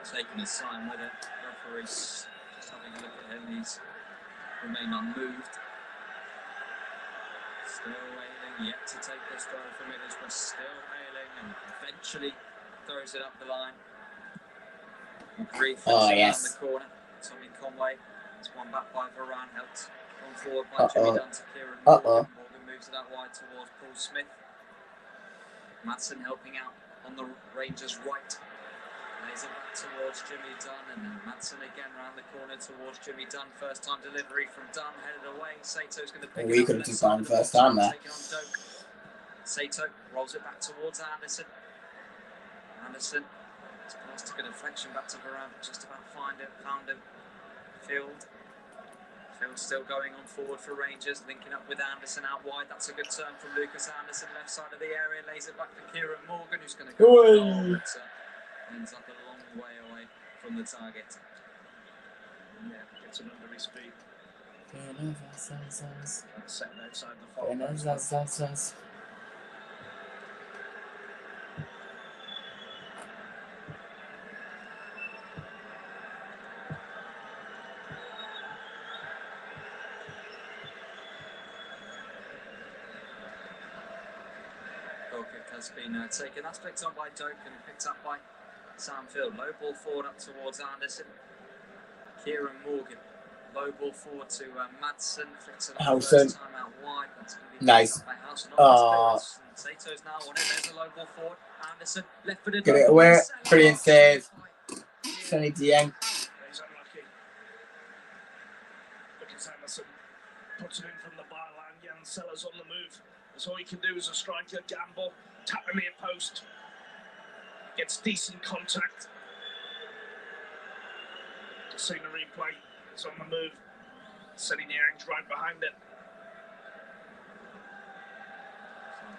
S5: Taking his time with it. Referee's just having a look at him. He's remained unmoved. Still Ailing, yet to take this throw from Middlesbrough. Still Ailing, and eventually throws it up the line. McGree flips it around the corner. Tommy Conway. It's one back by Varane, helped on forward by Jimmy Dunn to Kieran Morgan. Morgan moves it out wide towards Paul Smith. Madsen helping out on the Rangers' right. Lays it back towards Jimmy Dunn, and then Madsen again round the corner towards Jimmy Dunn. First time delivery from Dunn, headed away. Sato's going to pick it up.
S2: We could have just gone first time there.
S5: Sato rolls it back towards Anderson. Anderson, it's passed a good deflection back to Varane, just about found him. Field still going on forward for Rangers, linking up with Anderson out wide. That's a good turn from Lucas Anderson, left side of the area, lays it back to Kieran Morgan, who's going to go ends up a long way away from the target.
S1: Yeah, gets him under his feet. Set outside the far post.
S5: Goal kick has been taken. That's picked on by Doak and picked up by Sam Field. Low ball forward up towards Anderson. Kieran Morgan. Low ball forward to Madsen. Flicks it up first time out wide. That's going to be
S2: nice.
S5: By Howson. Sato's now on it. There's a low ball forward. Anderson left footed.
S2: Get it away. Brilliant save. Sonny Dieng.
S1: He's unlucky. Lucas Anderson puts it in from the byline. Jan Sellers on the move. That's all he can do as a striker. Gamble. Tap the near post. Gets decent contact. Just seen the replay. It's on the move. Sonny Dieng's right behind it.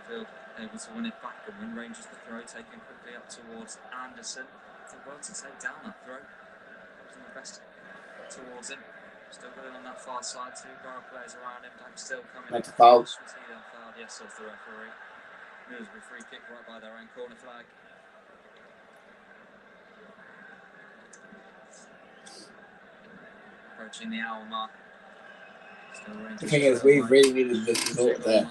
S5: Field able to win it back and win Rangers the throw, taken quickly up towards Anderson. Did well to take down that throw. Wasn't the best towards him. Still got it on that far side. Two BORO players around him. Dank still coming.
S2: Meant to foul.
S5: Was he then fouled? Yes, says the referee. Middlesbrough free kick right by their own corner flag. Approaching the hour mark.
S2: The thing is, we really needed this result there.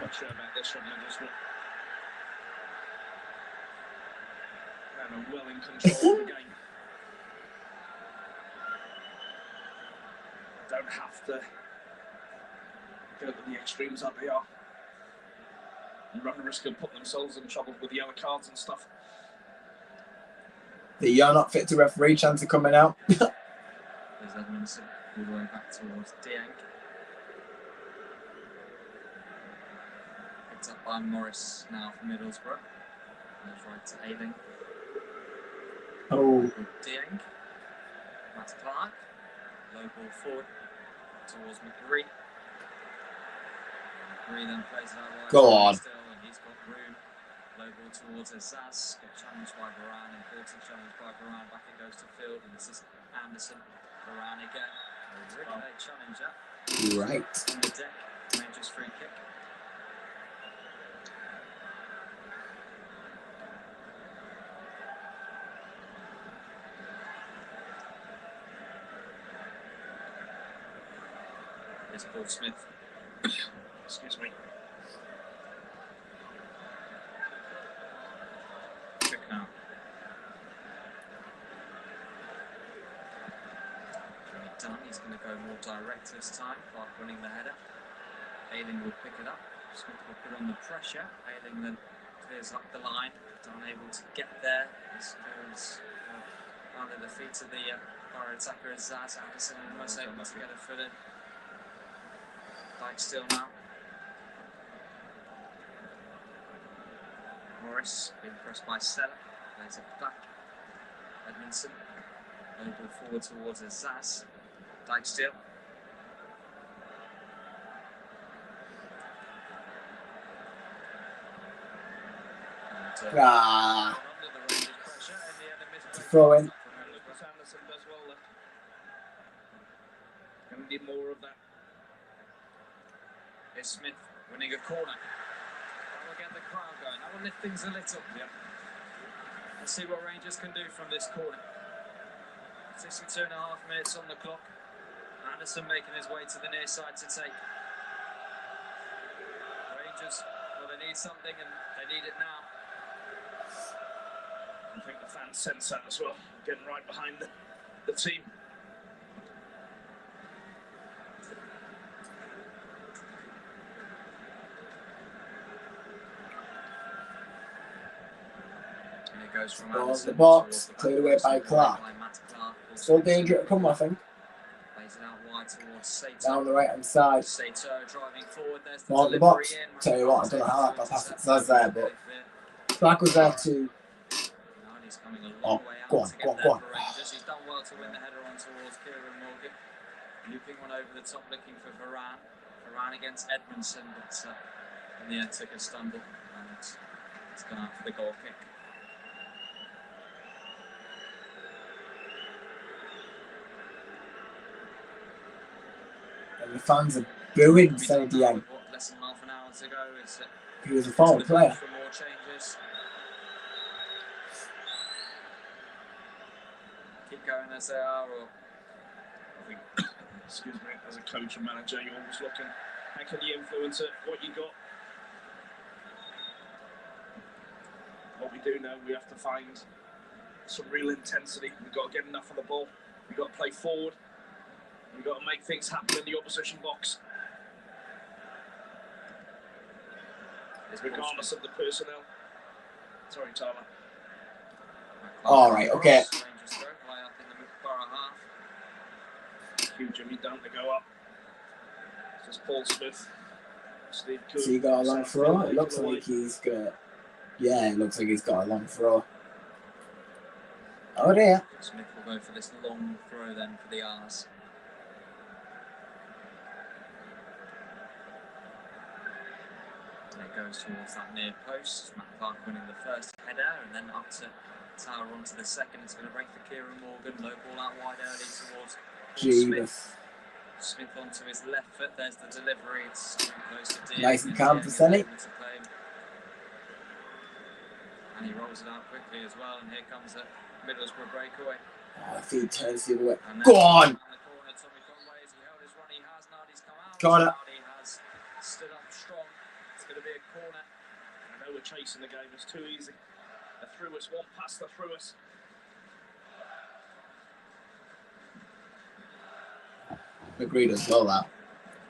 S1: Not sure about this from Middlesbrough. And well in control of the game. Don't have to go to the extremes that they are. And run the risk of putting themselves in trouble with yellow cards and stuff.
S2: The you're not fit to referee chance of coming out.
S5: There's Edmondson all the way back towards Dieng. Picked up by Morris now from Middlesbrough. Goes right to Ailing.
S2: Oh.
S5: Dieng. Matt Clark. Low ball forward towards McGree. McGree then plays it out wide.
S2: Go on.
S5: Still, and he's got room. Low ball towards Azaz. Got challenged by Varane. Important challenge by Varane. Back it goes to Field. And this is Anderson. Varane again. A really late challenge up.
S2: Right.
S5: On the deck. Rangers free kick. Here's Paul Smith.
S1: Excuse me.
S5: Quick now. Jimmy Dunn, he's going to go more direct this time, Clark winning the header. Ayling will pick it up. Smith will put on the pressure. Ayling then clears up the line, but unable to get there. This goes under the feet of the Borough attacker is Zaz Anderson, almost able to get a foot in. Dyke still now. Morris being pressed by Sella, plays it back. Edmondson, low ball forward towards Zaz. Dyke still.
S2: Throw in.
S1: Anderson does well there. Gonna need more of that.
S5: Here's Smith winning a corner. That will get the crowd going. That will lift things a little. Yeah. Let's see what Rangers can do from this corner. 62.5 minutes on the clock. Anderson making his way to the near side to take. Rangers, well, they need something and they need it now.
S1: I think the fans sense that as well, getting right behind the team.
S5: And it goes from
S2: Ball the box, cleared away by Clark. Still danger to come, I think.
S5: Plays it out wide towards Sato.
S2: Down the right hand side.
S5: Sato driving forward. There's the
S2: Ball the
S5: delivery
S2: box.
S5: in.
S2: Tell you what, I don't know how I passed it to Zaz there, but Clark was there too.
S5: He's coming a long way out to get there for Rangers. He's done well to win the header on towards Kieran Morgan. Looping one over the top, looking for Varane. Varane against Edmondson, but in the end took a stumble and it's gone out for the goal kick.
S2: And the fans are booing Sonny Dieng.
S5: Less than half an hour to go.
S2: He was a forward player.
S5: For more changes. Keep going as they are, or
S1: I think, excuse me, as a coach and manager, you're always looking, how can you influence it, what you got? What we do know, we have to find some real intensity. We've got to get enough of the ball. We've got to play forward. We've got to make things happen in the opposition box. Regardless of the personnel. Sorry, Tyler.
S2: All right, okay.
S1: Cue Jimmy down to go up. This is Paul Smith. Steve Cook.
S2: So he got a long throw? It looks like he's got... Yeah, it looks like he's got a long throw. Oh dear.
S5: Smith will go for this long throw then for the R's. And it goes towards that near post. Matt Clark winning the first header and then up to Tower onto the second. It's going to break for Kieran Morgan. Low ball out wide early towards Smith. Smith onto his left foot. There's the delivery. It's too close to Dieng.
S2: Nice and calm for Sonny.
S5: And he rolls it out quickly as well. And here comes a Middlesbrough breakaway.
S2: Oh, if he turns the other way. Go on!
S5: Corner. He has stood up strong. It's going to be a corner.
S1: I know we're chasing the game. It's too easy. They're through us. One pass, they're through us.
S2: Agreed as well, that.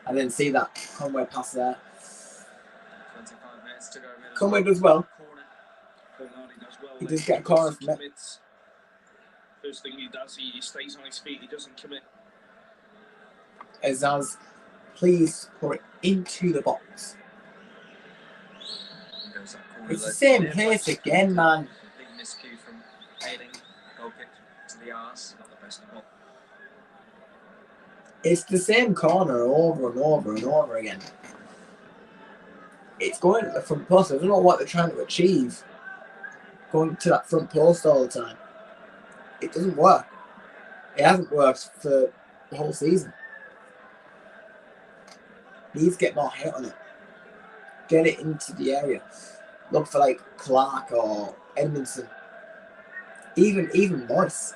S2: I didn't see that Conway pass there.
S5: 25 minutes to go.
S2: Conway does well.
S1: Bernardi does well.
S2: He does get a corner from it.
S1: First thing he does, he stays on his feet. He doesn't commit.
S2: Azaz, please put it into the box. It's the same pace again, man.
S5: Big miscue from Ayling. Goal kick to the arse. Not the best of all.
S2: It's the same corner over and over and over again. It's going to the front post. I don't know what they're trying to achieve. Going to that front post all the time. It doesn't work. It hasn't worked for the whole season. Needs to get more hit on it. Get it into the area. Look for like Clark or Edmondson. Even Morris.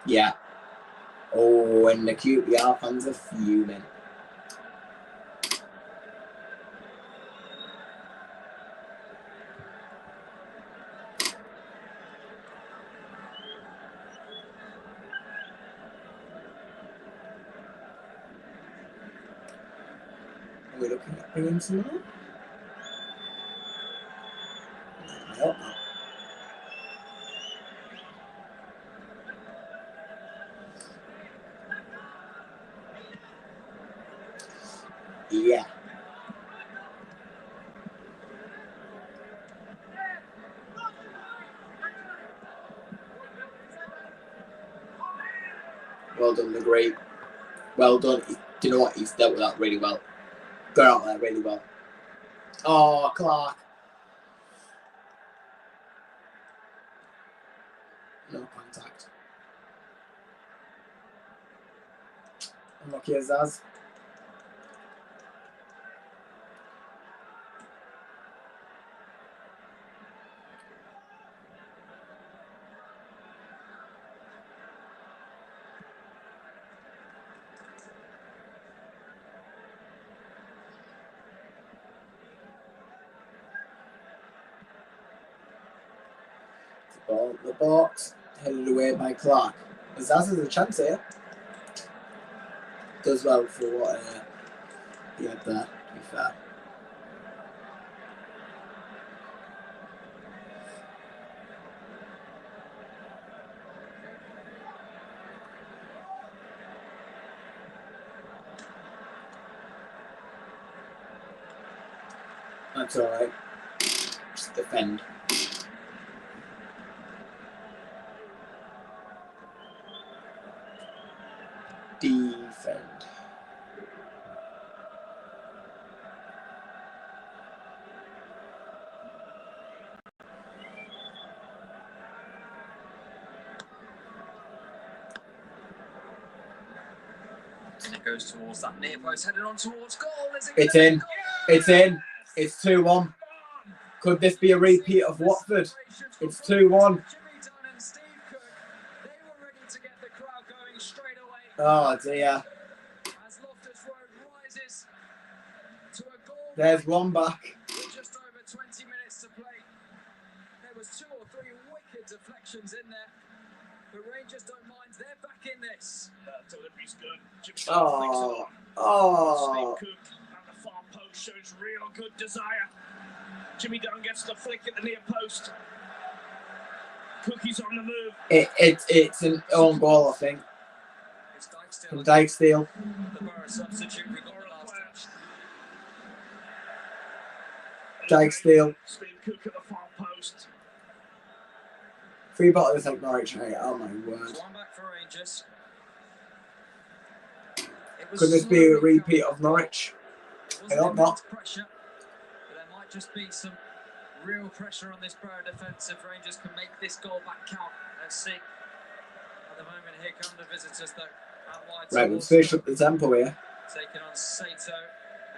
S2: Yeah. Oh, and the QPR fans are fuming. we're looking at bringing someone on? I hope not. Yeah. Well done, the great. Well done. Do you know what? He's dealt with that really well. Got out there really well. Oh, Clark. No contact. Unlucky as Zaz. Ball in the box, headed away by Clark. Zaz has a chance here. Does well for what he had there, to be fair. That's alright. Just defend. Defend.
S5: And it goes towards that near post, headed on towards goal.
S2: It's in. It's in. It's 2-1. Could this be a repeat of Watford? It's 2-1.
S5: Jimmy Dunn and Steve Cook, they were ready to get the crowd going straight away.
S2: Oh dear.
S5: As Loftus Road rises to a goal.
S2: There's one back.
S5: With just over 20 minutes to play. There was 2 or 3 wicked deflections in there. The Rangers don't mind. They're back in this.
S1: Delivery's good. Jimmy
S2: Oh.
S1: Steve
S2: Oh.
S1: Cook at the far post shows real good desire. Jimmy Dunn gets the flick at the near post. Cookie's on the move.
S2: It's an own goal, I think.
S5: It's Dykesdale.
S2: From Dykesdale.
S5: The BORO substitute we got the last time.
S2: Dykesdale.
S1: Steve Cook at the far post.
S2: 3 bottles like Norwich, right? Oh my word.
S5: One back for Rangers. It was
S2: Could this be a repeat of Norwich? I hope not.
S5: Pressure, but there might just be some real pressure on this BORO defence if Rangers can make this goal back count. Let's see. At the moment, here come the visitors though. Out wide
S2: Right, we'll
S5: towards
S2: finish up the tempo here.
S5: taking on Sato.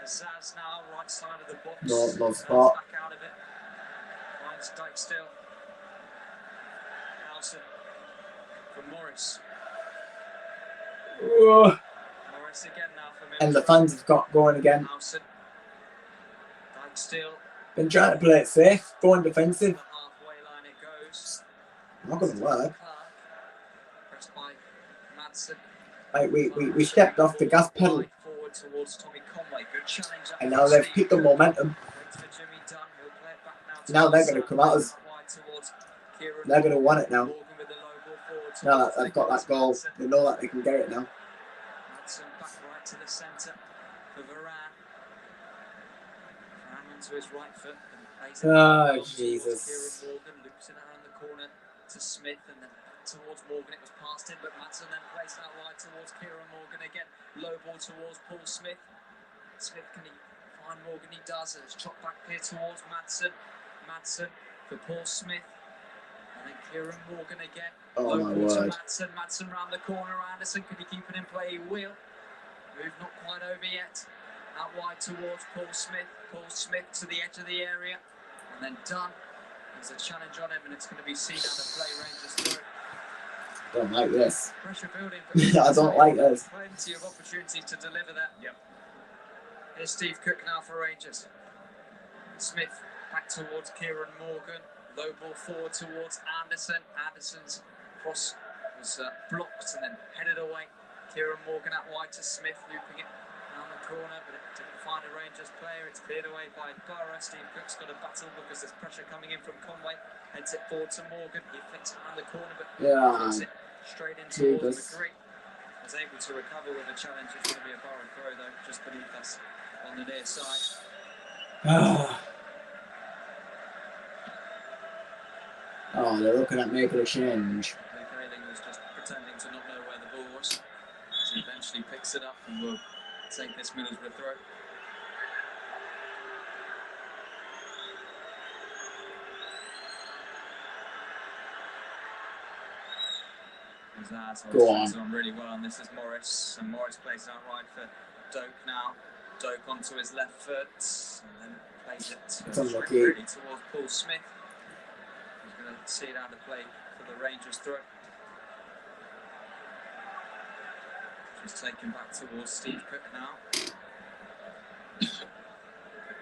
S5: Zaz now, right side of the box.
S2: No spot.
S5: Back out of it. Finds Dykesdale. Nelson from Morris.
S2: Oh.
S5: Morris again now for
S2: And the fans have got going again.
S5: Nelson. Dykesdale.
S2: Been trying to play it safe, going defensive.
S5: The halfway line it goes.
S2: Not going to work.
S5: Pressed by Madsen.
S2: Like we stepped off the gas pedal,
S5: Forward towards Tommy Conway. Good challenge.
S2: and now they've picked up momentum.
S5: Waits for Jimmy Dunn. He'll play it back
S2: Now they're
S5: towards
S2: going to come at us.
S5: wide towards Kieran
S2: They're going to want it now.
S5: Morgan with the low ball forward
S2: Now that
S5: towards
S2: they've got that goal,
S5: Madsen.
S2: they know that they can get it now.
S5: Madsen back right to the centre for Varane. Varane onto his right foot and plays it
S2: Oh,
S5: towards
S2: Jesus.
S5: Kieran Morgan, loops it around the corner to Smith and then back towards Morgan. It was passed in, but Madsen then placed out wide towards Kieran Morgan again. Low ball towards Paul Smith. Smith, can he find Morgan? He does. And it's chopped back here towards Madsen. Madsen for Paul Smith. And then Kieran Morgan again.
S2: Oh
S5: Low
S2: my
S5: ball to
S2: word.
S5: Madsen. Madsen round the corner. Anderson, can he keep it in play? He will. Move not quite over yet. Out wide towards Paul Smith. Paul Smith to the edge of the area. And then Dunn. There's a challenge on him, and it's going to be seen out of play. Rangers through.
S2: Don't like this.
S5: Pressure building.
S2: I don't like this.
S5: Plenty of opportunity to deliver that.
S1: Yep.
S5: Here's Steve Cook now for Rangers. Smith back towards Kieran Morgan. Low ball forward towards Anderson. Anderson's cross was blocked and then headed away. Kieran Morgan out wide to Smith, looping it down the corner, but it didn't find a Rangers player. It's cleared away by BORO. Steve Cook's got a battle because there's pressure coming in from Conway. Heads it forward to Morgan. He flicks it around the corner, but flicks it straight in towards McGree. Was able to recover with a challenge. It's going to be a BORO throw though, just beneath us on the near side.
S2: Oh, they're looking at making a change.
S5: Luke Ayling was just pretending to not know where the ball was. He eventually picks it up and will take this Middlesbrough throw.
S2: Go on.
S5: Really well on this is Morris, and Morris plays it out right for Doak now. Doak onto his left foot, and then plays it really towards Paul Smith. He's going to see it out of play for the Rangers throw. Just taken back towards Steve Cook now.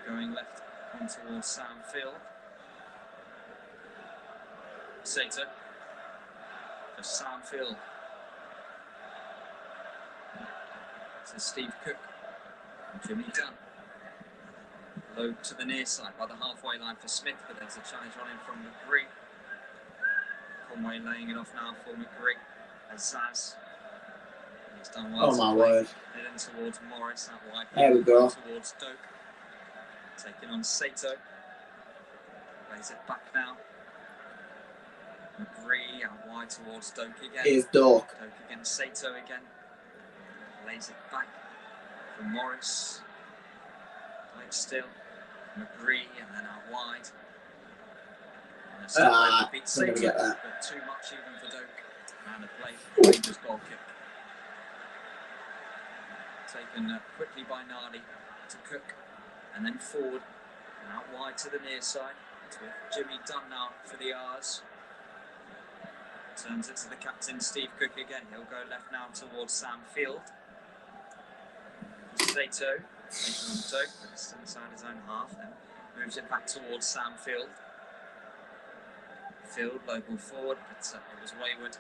S5: Going left on towards Sam Field. Sato. For Sam Field. To Steve Cook. And Jimmy Dunn. Low to the near side by the halfway line for Smith, but there's a challenge on him from McGree. Conway laying it off now for McGree. And Zaz. He's done well.
S2: Oh my word.
S5: Heading towards Morris, that wide.
S2: There we go.
S5: Towards Doak. Taking on Sato. Plays it back now. McGree out wide towards Doak again.
S2: Here's Doak.
S5: Doak against Sato again. Lays it back for Morris. Like still. McGree and then out wide. Beat Sato, but too much even for Doak. And a play for Rangers goal kick. Taken quickly by Nardi to Cook. And then forward. And out wide to the near side. It's with Jimmy Dunn now for the R's. Turns it to the captain, Steve Cook again. He'll go left now towards Sam Field. Sato, taking on Doak, but it's inside his own half. Then moves it back towards Sam Field. Field, low ball forward, but it was wayward.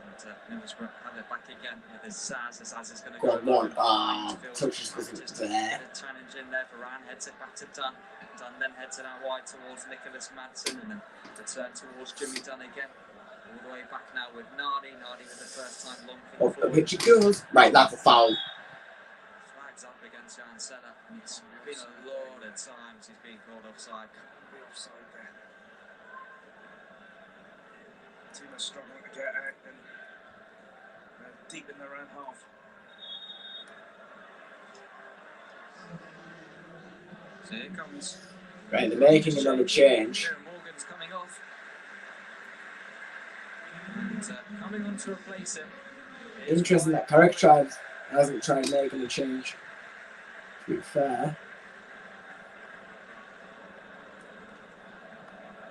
S5: And Middlesbrough have it back again. There's Zaz. Zaz is going to go
S2: on. Touches wasn't there.
S5: Challenge in there for Ryan. Heads it back to Dunn. Dunn then heads it out wide towards Nicholas Madsen, and then return towards Jimmy Dunn again. All the way back now with Nardi. Nardi with the first time long kick forward.
S2: Which it goes. Right, that's a foul.
S5: Flags up against Jakejohnsonyt. It's been a lot of times he's been called offside.
S1: Can't be offside there. The team are struggling to get out and deep in their own half.
S5: So here comes.
S2: Right, they're making another change.
S5: Morgan's coming off. And coming on to replace him.
S2: Interesting that Correct Tribe hasn't tried making a change. To be fair.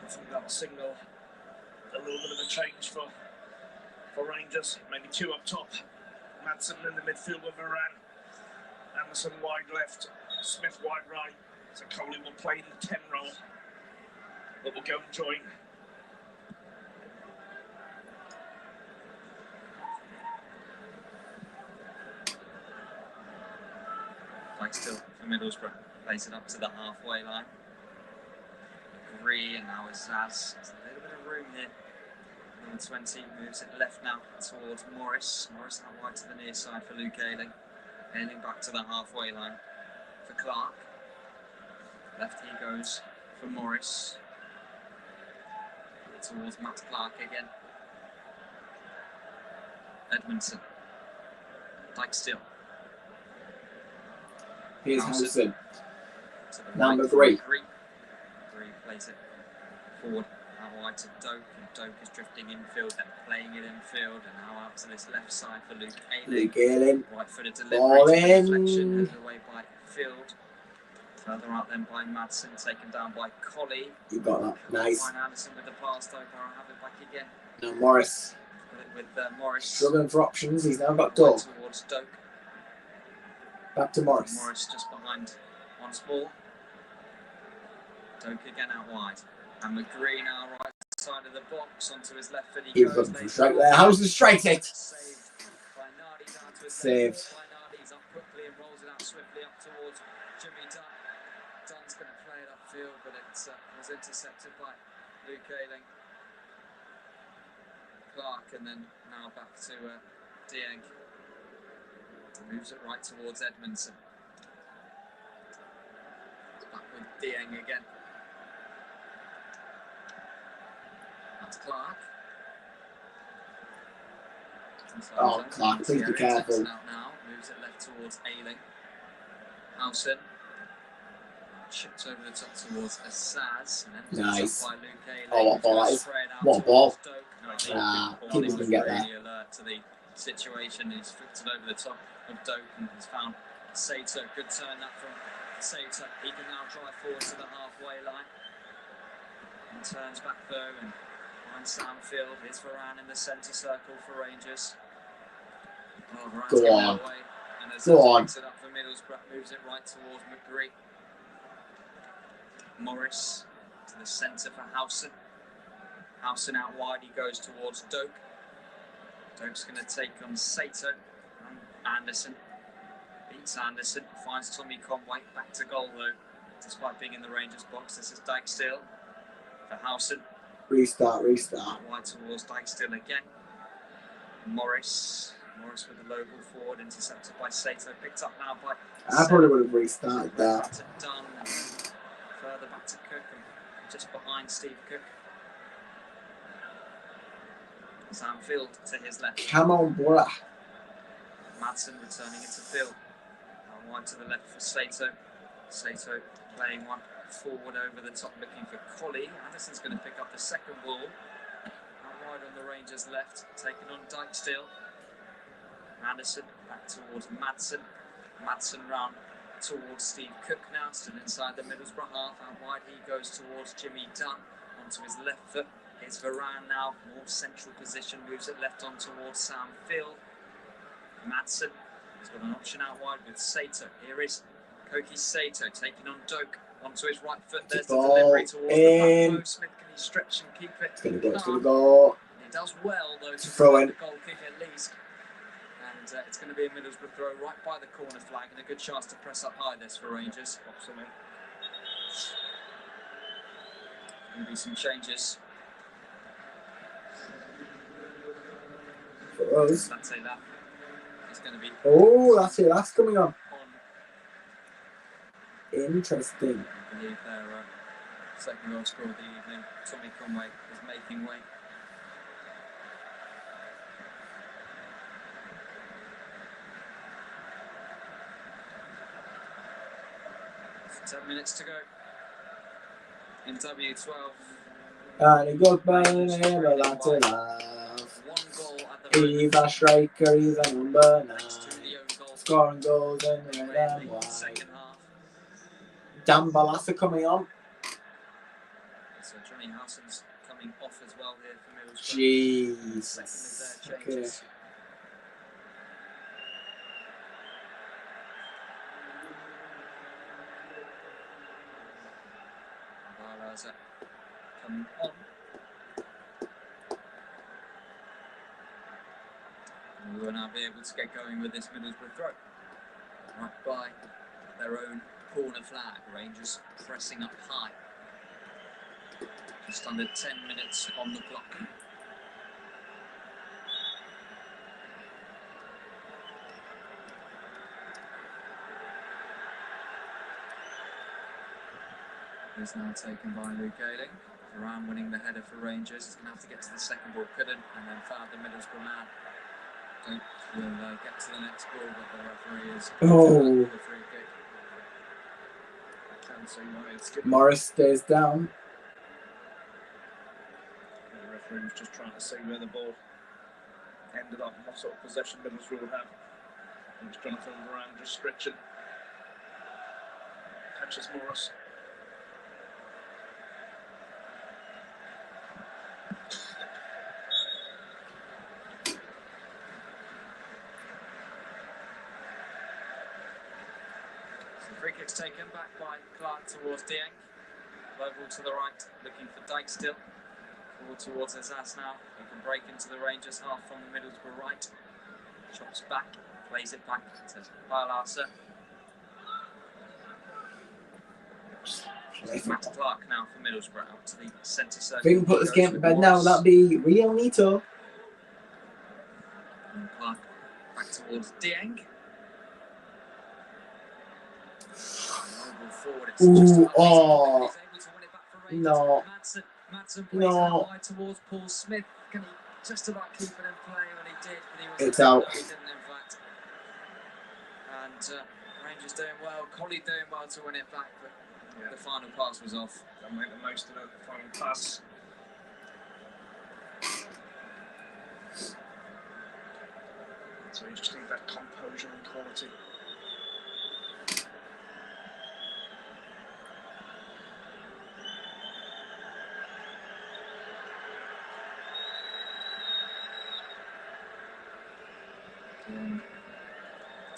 S1: I think that'll signal a little bit of a change for Rangers. Maybe two up top. Madsen in the midfield with Varane. Anderson wide left. Smith wide right. So Coley will play in the 10 role. But will go and join.
S5: Like still for Middlesbrough, plays it up to the halfway line. McGree and now is Zaz. There's a little bit of room here. Number 20 moves it left now towards Morris. Morris out wide to the near side for Luke Ayling. Ayling back to the halfway line for Clark. Left he goes for Morris. Towards Matt Clark again. Edmondson. Dyke still.
S2: Here's Housen.
S5: Now
S2: McGree.
S5: McGree plays it forward, out wide to Doak, and Doak is drifting infield, then playing it infield, and now out to this left side for Luke Ayling. Right footed delivery, deflection, headed away by Field. Further out then by Madsen, taken down by Colley.
S2: You got that, nice.
S5: Anderson with the pass, Doak, I'll have it back again.
S2: Now Morris.
S5: With Morris.
S2: Struggling for options, he's now got Doak.
S5: Towards Doak.
S2: Back to Morris.
S5: Morris just behind once more. Doak again out wide. And McGree now right side of the box onto his left foot. He goes.
S2: Strike there. Housen strikes it.
S5: Saved by Nardi down to his
S2: saved.
S5: By Nardi's up quickly and rolls it out swiftly up towards Jimmy Dunn. Dunn's going to play it upfield, but it was intercepted by Luke Ayling. Clark, and then now back to Dieng. Moves it right towards Edmondson. It's back with Dieng again. That's Clark.
S2: Oh, Clark, please be careful.
S5: Now moves it left towards Ayling. Howson. Chips over the top towards Azaz. And then
S2: Nice.
S5: by Luke Ayling.
S2: Oh, what ball that is? What ball? Keep on get that.
S5: Really alert to the situation. He's flicked it over the top of Doak and has found Sato. Good turn that from Sato. He can now drive forward to the halfway line. And turns back though and finds Sam Field. Here's Varane in the centre circle for Rangers. Oh, Varane's
S2: Go
S5: giving
S2: on.
S5: it away. And as
S2: Go on.
S5: picks it up for Middlesbrough, moves it right towards McGree. Morris to the centre for Howson. Howson out wide, he goes towards Doak. Doak's going to take on Sato. And Anderson beats Anderson, finds Tommy Conway. Back to goal though, despite being in the Rangers box. This is Dijksteel for Howson.
S2: Restart.
S5: Out wide towards Dijksteel again. Morris with the low ball forward, intercepted by Sato. Picked up now by
S2: I probably would have restarted
S5: back
S2: that.
S5: to Dunn, and further back to Cook, and just behind Steve Cook. Sam Field to his left.
S2: Come on, boy.
S5: Madsen returning it to Phil. Out wide to the left for Sato. Sato playing one forward over the top, looking for Colley. Anderson's going to pick up the second ball. Out wide on the Rangers left, taking on Dijksteel. Anderson back towards Madsen. Madsen round towards Steve Cook now, still inside the Middlesbrough half. Out wide he goes towards Jimmy Dunn, onto his left foot. Here's Varane now, more central position, moves it left on towards Sam Field. Madsen has got an option out wide with Sato. Here is Koki Sato taking on Doak onto his right foot. There's the delivery towards the back post. Smith, can he stretch and keep it?
S2: It's gonna go.
S5: He does well though to
S2: throw
S5: prevent
S2: in.
S5: the goal kick at least. And it's going to be a Middlesbrough throw right by the corner flag and a good chance to press up high this for Rangers.
S1: Absolutely.
S5: Going to be some changes.
S2: For us.
S5: I'd say that is going to be
S2: Oh, that's it. That's coming on.
S5: on.
S2: Interesting.
S5: I believe their second goal scorer of the evening, Tommy Conway, is making way. It's 10 minutes to go in W12.
S2: And it goes by the name of that to laugh.
S5: One goal at the
S2: He's a striker, he's a number 9.
S5: to the own goal.
S2: Scoring goals in red and white.
S5: Second half.
S2: Dan Balassa coming on.
S5: So Johnny Howson's coming off as well here for Middlesbrough. Second
S2: Jesus.
S5: of their changes. Balaza coming on. And we will now be able to get going with this Middlesbrough throw. Right by their own corner flag. Rangers pressing up high. Just under 10 minutes on the clock. Is now taken by Luke Ayling. Varane winning the header for Rangers. He's going to have to get to the second ball, couldn't, and then fouled the Middlesbrough man. Will get to the next ball, but the referee is
S2: Oh.
S5: the free kick.
S1: Can't see why it's given.
S2: Morris stays down.
S1: The referee was just trying to see where the ball ended up and what sort of possession Middlesbrough would have. It was Jonathan Varane just stretching. Catches Morris.
S5: Free kick's taken back by Clark towards Dieng. Low ball to the right, looking for Dijksteel. Forward towards Azaz now. He can break into the Rangers half from the Middlesbrough right. Chops back Plays it back to Barlaser. Matt Clark now for Middlesbrough out to the centre circle.
S2: If we can put this game to bed now, that'd be real neato.
S5: And Clark back towards Dieng. Forward. It's
S2: Ooh,
S5: oh. He's able to win it back for Rangers.
S2: No.
S5: Madsen plays out wide towards Paul Smith. Can he just about keep it in play when he did? But he was
S2: it's out.
S5: No, he didn't, in fact. And Rangers doing well. Colley doing well to win it back, but the final pass was off.
S1: They'll make the most of the final pass. So you just need that composure and quality.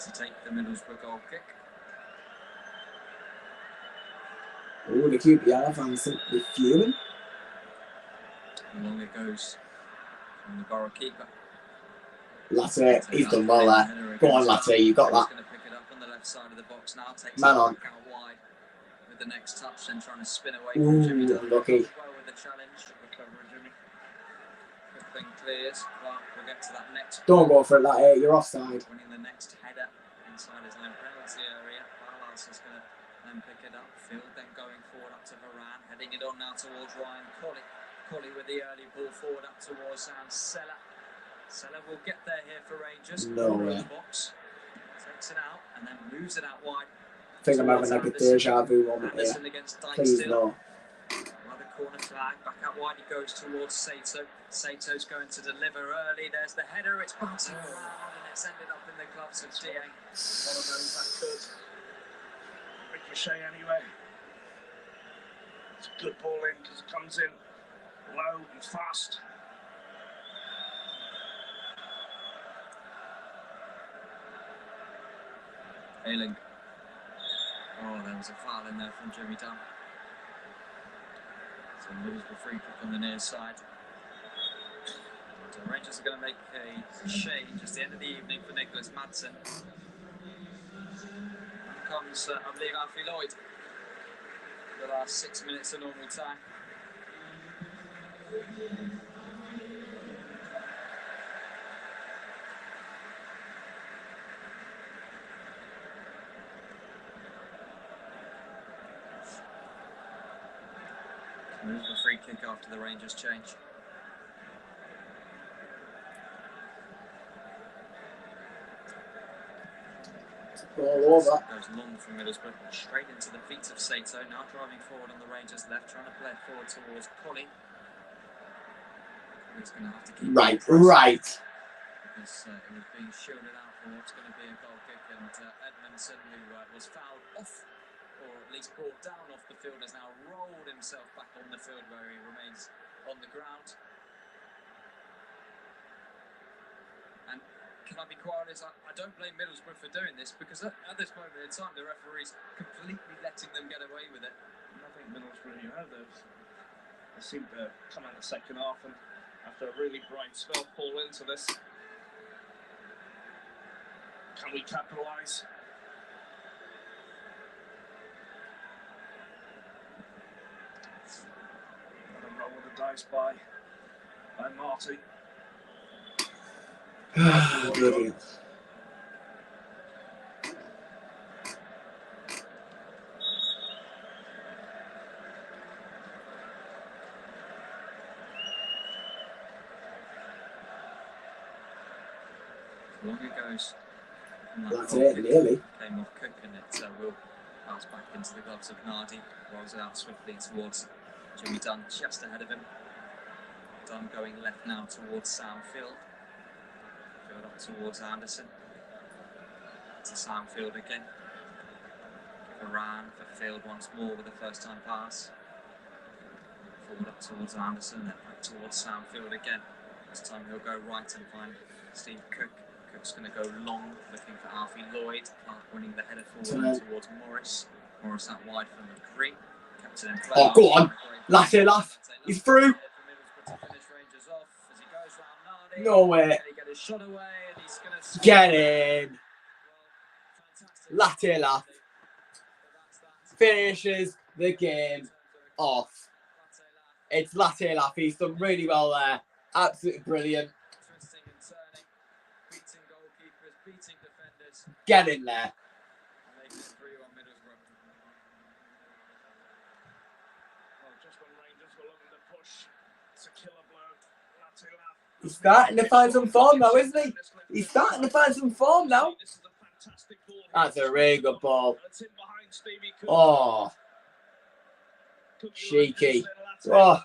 S5: To take the Middlesbrough goal kick.
S2: Oh, the QPR fans simply fuming.
S5: Along it goes from the BORO keeper.
S2: Latte, he's done well there. Go on, Latte, you got that.
S5: He's going to pick it up on the left side of the box now. Takes
S2: Man
S5: it
S2: on.
S5: back out wide with the next touch and trying to spin away
S2: Ooh,
S5: from Jimmy.
S2: unlucky.
S5: Well with the challenge. Recovery, Jimmy. Good thing clears. Clark will get to that next.
S2: Don't go for it, Latte, you're offside.
S5: Winning the next header inside his own penalty area. Barlas is going to then pick it up. Field then going forward up to Varane. Heading it on now towards Ryan Colley. Colley with the early ball forward up towards Seller. Seller will get there here for Rangers.
S2: No way.
S5: Box. Takes it out and then moves it out wide.
S2: I think I'm having like a deja vu moment here. Please no.
S5: Another corner flag. Back out wide he goes towards Sato. Sato's going to deliver early. There's the header. It's bouncing around and it's ended up in the gloves of Dieng.
S1: One of those that could ricochet anyway. It's a good ball in because it comes in low and fast.
S5: Ayling. Oh, there was a foul in there from Jimmy Dunn. So Middlesbrough free kick on the near side. So Rangers are going to make a change. It's the end of the evening for Nicholas Madsen. And comes, I believe, Alfie Lloyd. The last 6 minutes of normal time. Moves the free kick after the Rangers change.
S2: All over.
S5: Goes long from Middlesbrough, straight into the feet of Sato. Now driving forward on the Rangers' left, trying to play it forward towards Colley. He's going to have to keep
S2: right.
S5: Because it was being shielded out for what's going to be a goal kick, and Edmondson, who was fouled off, or at least brought down off the field, has now rolled himself back on the field where he remains on the ground. And can I be quite honest, I don't blame Middlesbrough for doing this, because at this moment in time the referee's completely letting them get away with it.
S1: I think Middlesbrough, they seem to come out the second half and after a really bright spell fall into this. Can we capitalise? And a roll of the dice by Marty.
S2: Brilliant.
S5: Long it goes.
S2: That's it, nearly.
S5: Came off Cook, and it will pass back into the gloves of Nardi. Rolls it out swiftly towards Jimmy Dunn, just ahead of him. Dunn going left now towards Soundfield. Field up towards Anderson. To Soundfield again. Varane for Field once more with the first time pass. Forward up towards Anderson, then back towards Soundfield again. This time he'll go right and find Steve Cook. Cook's going to go long, looking for Alfie Lloyd. Clark winning the header forward towards Morris. Morris out wide from the green. Kept it in play.
S2: Oh, go on. Latte, laugh. He's through. No way.
S5: Get his shot away, and he's going to
S2: Get in. latte laugh. Finishes the game off. It's latte laugh. He's done really well there. Absolutely brilliant.
S5: Twisting and turning, beating goalkeepers, beating defenders,
S2: Get in there.
S5: and making it 3-1 Middlesbrough.
S1: Well, just when Rangers were looking to push, it's a killer blow. Latte laugh.
S2: He's starting to find some form now, isn't he? He's starting to find some form now.
S1: This is a fantastic ball.
S2: That's a really good ball.
S1: And it's in behind Stevie Cook.
S2: Oh,
S1: Cookie
S2: cheeky.
S1: like this, then
S2: Oh,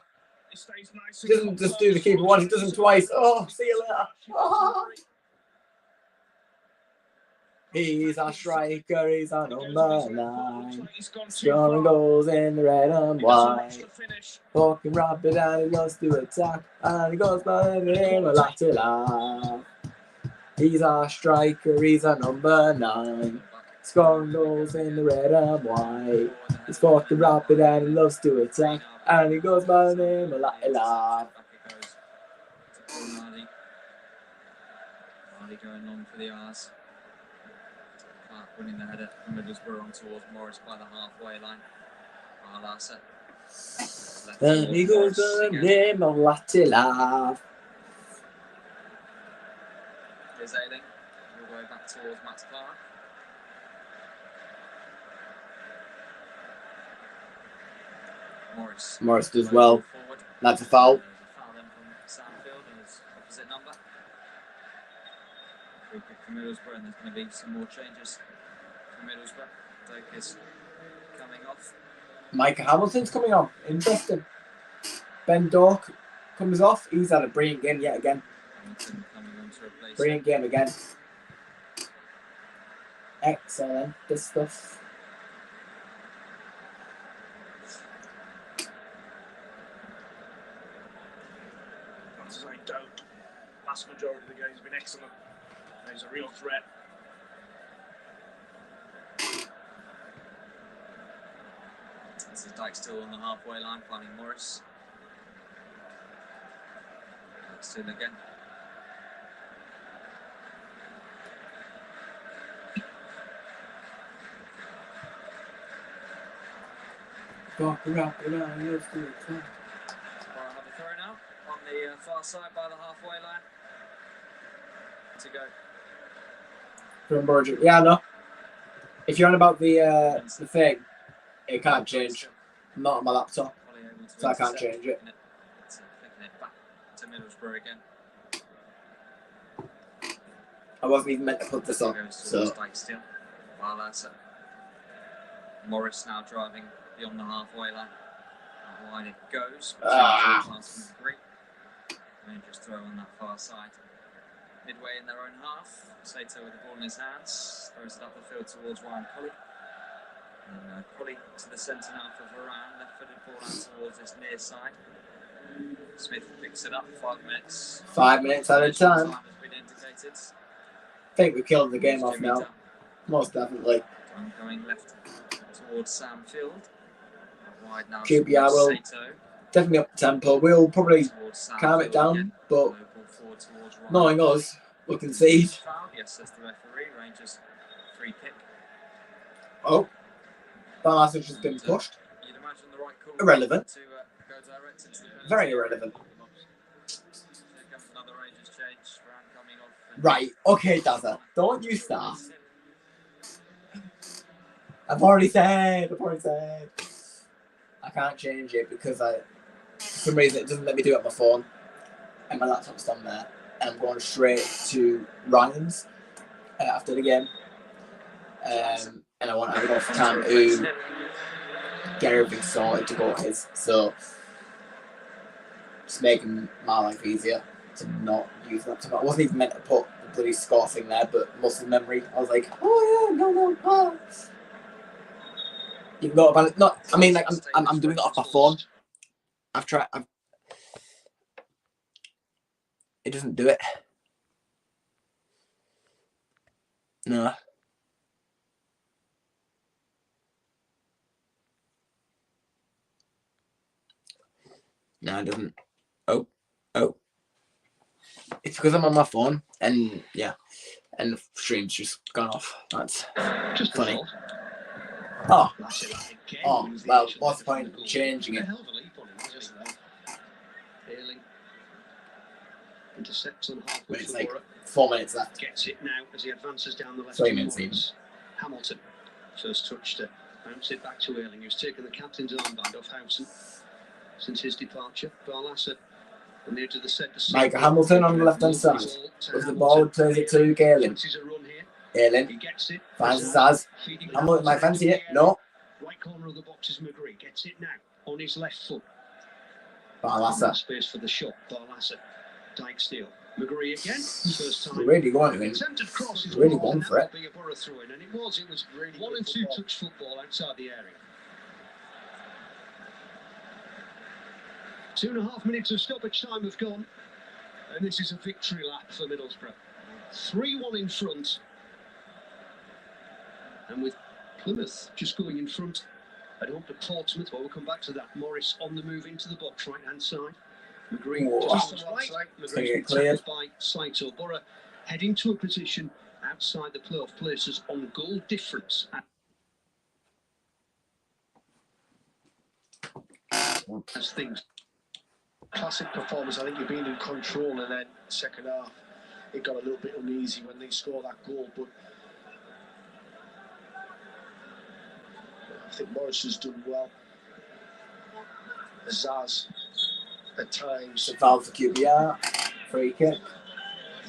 S1: he stays nice
S2: he doesn't just do the keeper once, he does them twice. Oh, see you later. Oh. He's a striker, he's a number 9. Scoring goals in the red and white. Walking rapid and he loves to attack. And he goes by the name of latte laugh. He's a striker, he's a number 9. Scoring goals in the red and white. He's walking rapid and he loves to attack. And he goes by the name of latte laugh.
S5: Hardy going long for the R's. Clark winning the header from Middlesbrough on towards Morris by the halfway line. Larsa.
S2: And he goes by the name of latte laugh.
S5: Here's Ailing. All the way back towards Max Clark.
S2: Morris does well. That's a foul.
S5: There's a foul then from Sam Field and his opposite number. Free kick for Middlesbrough, and there's going to be some more changes for Middlesbrough. Doak is coming off.
S2: Micah Hamilton's coming on. Interesting. Ben Doak comes off. He's had a brilliant game yet again.
S5: Hamilton coming on to replace
S2: Brilliant game again. Excellent. This stuff.
S1: That's like Doak. Last majority of the game has been excellent. He's a real threat.
S5: This is Dyke still on the halfway line, finding Morris. Still again.
S2: Walk around, let's do it.
S5: Borough have a throw now on the far side by the halfway line. To go.
S2: From Virgin. Yeah, no. If you're on about the thing, it can't change. I'm not on my laptop, so I can't change it.
S5: Flicking it back to Middlesbrough again.
S2: I wasn't even meant to put this on, so.
S5: Still. While that's Morris now driving beyond the halfway line. How wide it goes. Rangers throw on that far side. Midway in their own half. Sato with the ball in his hands. Throws it up the field towards Ryan Colley. And Colley to the centre now for Varane. Left footed ball out towards this near side. Smith picks it up. 5 minutes.
S2: 5 minutes at a time.
S5: Has been indicated.
S2: I think we killed the game off now. Most definitely.
S5: Going left towards Sam Field. Wide now.
S2: QPR will definitely up the tempo. We'll probably calm it down, but knowing us, we'll concede.
S5: Yes, that's the referee. Rangers free kick.
S2: Oh, Barnes has just been pushed.
S5: You'd imagine the right call.
S2: Irrelevant.
S5: To go direct into the penalty.
S2: Very irrelevant.
S5: Here comes another Rangers change. Varane coming off.
S2: Right, okay, Dazza. Don't you start. I've already said. I can't change it because for some reason it doesn't let me do it on my phone. And my laptop's down there. And I'm going straight to Ryan's after the game. And I want to have enough time to get everything sorted to go to his. So, just making my life easier to not use the laptop. I wasn't even meant to put the bloody score thing there, but muscle memory. I was like, oh yeah, no. You can go about it. No, I mean, like I'm doing it off my phone. I've tried. It doesn't do it. No. No, it doesn't. Oh. It's because I'm on my phone, and yeah. And the stream's just gone off. That's
S3: Just
S2: funny.
S3: funny.
S2: Oh,
S3: That's it again.
S2: oh, well, what's the point of changing
S3: A
S2: it?
S3: hell of a leap on him, wasn't it? Early intercepts on halfway
S2: When it's
S3: for
S2: like
S3: Borough.
S2: 4 minutes left.
S3: Gets it now as he advances down the left.
S2: 3 minutes even.
S3: Hamilton, first touch to bounce it back to Earling, who's taken the captain's armband off Housen since his departure. Barlasser on the edge of the centre.
S2: Michael Hamilton on the left-hand side. With the ball, plays it to Galen. Galen
S3: He gets it.
S2: finds Zaz. Hamilton might fancy it. No.
S3: Right corner of the box is McGree. Gets it now on his left foot.
S2: Barlasser.
S3: Space for the shot. Barlasser. Dyke steal. McGree again. First time.
S2: Really going to win.
S3: Attempted cross is
S2: Really going for it.
S3: Be a Borough throw in, and it was really 1 and 2 touch football outside the area. 2.5 minutes of stoppage time have gone, and this is a victory lap for Middlesbrough. 3-1 in front, and with Plymouth just going in front at home to Portsmouth. Well, we'll come back to that. Morris on the move into the box, right-hand side. McGree just to the right. McGree's been tackled by Saito. Borough heading to a position outside the playoff places on goal difference. As things.
S4: Classic performance. I think you've been in control, and then second half it got a little bit uneasy when they scored that goal. But I think Morris has done well. Zaz at times.
S2: The foul for QPR. Free kick.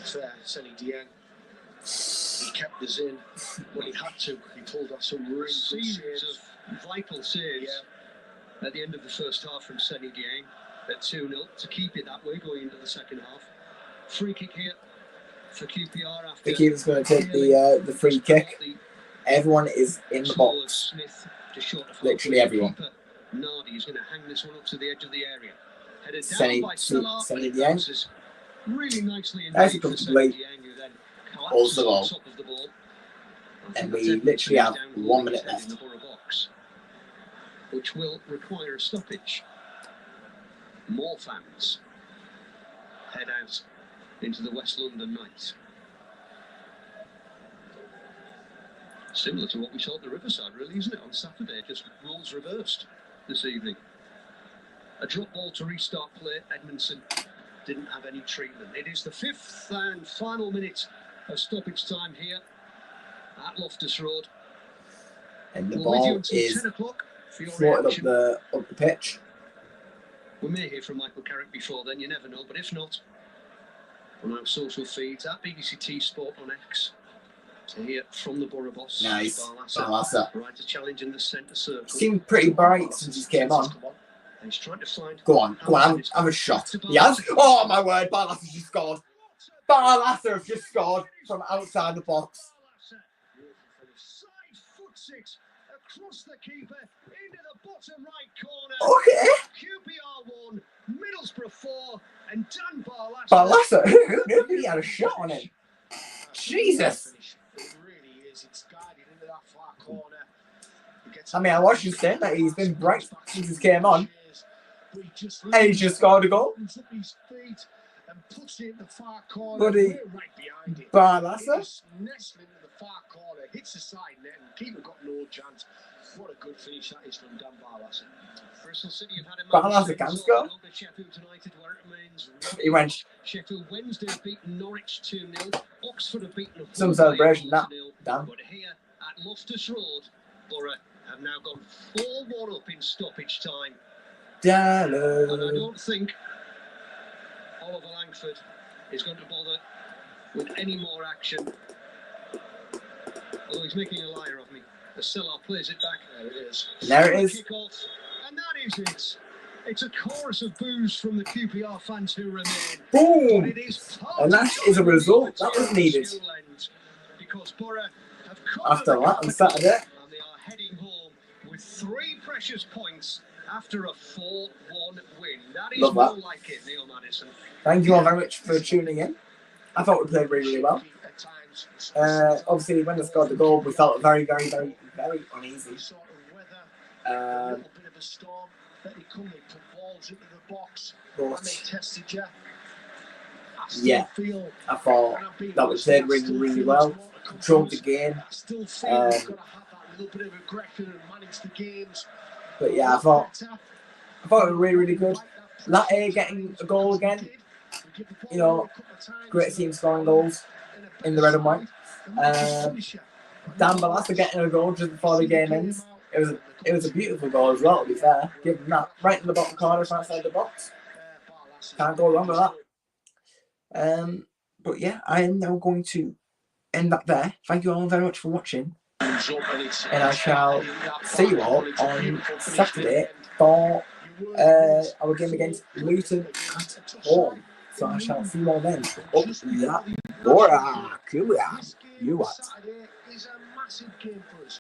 S4: Fair, Senny Dieng. He kept us in when he had to. He pulled off some really good
S3: Series of vital saves at the end of the first half from Senny Dieng at 2-0 to keep it that way going into the second half. Free kick here for QPR after.
S2: The keeper's going to take the free kick. Everyone is in the box. Literally everyone.
S3: Nardi is going to hang this one up to the edge of the area. Headed down
S2: Senny
S3: by Salah.
S2: Dieng.
S3: Really nicely
S2: As he
S3: indeed for
S2: comes to
S3: Senny
S2: play,
S3: Dieng, who then
S2: holds the
S3: collapses
S2: ball.
S3: on top of the ball.
S2: And we literally have 1 minute left.
S3: In the Borough box, which will require a stoppage. More fans head out into the West London night. Similar to what we saw at the Riverside, really, isn't it? On Saturday, just roles reversed this evening. A drop ball to restart play. Edmondson didn't have any treatment. It is the 5th and final minute of stoppage time here at Loftus Road.
S2: And the
S3: We'll leave you
S2: ball
S3: until
S2: is
S3: 10 o'clock for your
S2: floated
S3: reaction.
S2: up the pitch.
S3: We may hear from Michael Carrick before then, you never know. But if not, on our social feeds at BBC T Sport on X, to hear from the Borough boss.
S2: Nice.
S3: Barlasser. Right to challenge in the centre circle.
S2: Seemed pretty bright since he came on.
S3: And he's trying to find.
S2: Go on, have a shot. Yes. Oh my word, Barlasser just scored. Barlasser has just scored from outside the box.
S3: Side foot 6 across the keeper into the bottom right corner.
S2: Okay.
S3: QPR 1, Middlesbrough 4, and Dan Barlasser.
S2: Barlasser, who knew he had a shot on him? Jesus.
S4: It really is. It's guided into that far corner.
S2: I mean, I was just saying that he's been bright since he came on. And he's just scored a goal.
S4: And puts it in the far corner.
S2: Buddy,
S4: We're right behind it.
S2: Barlasser.
S4: It's nestling in the far corner, hits the side net, and keeper got no chance. What a good finish that is from Dan Barlasser.
S3: Bristol City have had a
S2: Barlasser can score.
S3: Sheffield United, where it remains.
S2: He went.
S3: Sheffield Wednesday have beaten Norwich 2-0. Oxford have beaten
S2: Some celebration, that. Dan.
S3: But here at Loftus Road, Borough have now gone 4-1 up in stoppage time. And I don't think Oliver Langford is going to bother with any more action. Although he's making a liar of me. The Salah plays it back. There it is.
S2: There it is.
S3: Kick-off, and that is it. It's a chorus of boos from the QPR fans who remain.
S2: Boom!
S3: But it is
S2: And that is a result that was needed.
S3: Because Borough have
S2: After that on Saturday.
S3: And they are heading home with 3 precious points after a 4-1 win. That is more like it, Neil Madison.
S2: Thank you all very much for tuning in. I thought we played really, really well. Obviously, when they scored the goal, we felt very, very, very, very uneasy.
S4: A little bit of a storm. They put balls into the box and they tested you. I
S2: yeah, I thought that was played really, really well. Controlled the game. But yeah, I thought it was really, really good. Latte getting a goal again. You know, great team scoring goals in the red and white. Dan Balasta getting a goal just before the game ends. It was a beautiful goal as well, to be fair. Give him that right in the bottom corner, right outside the box. Can't go wrong with that. But yeah, I am now going to end that there. Thank you all very much for watching. And I shall see you all on Saturday for our game against Luton at home. So I shall see you all then. Oh, yeah. BORO, QPR. You what?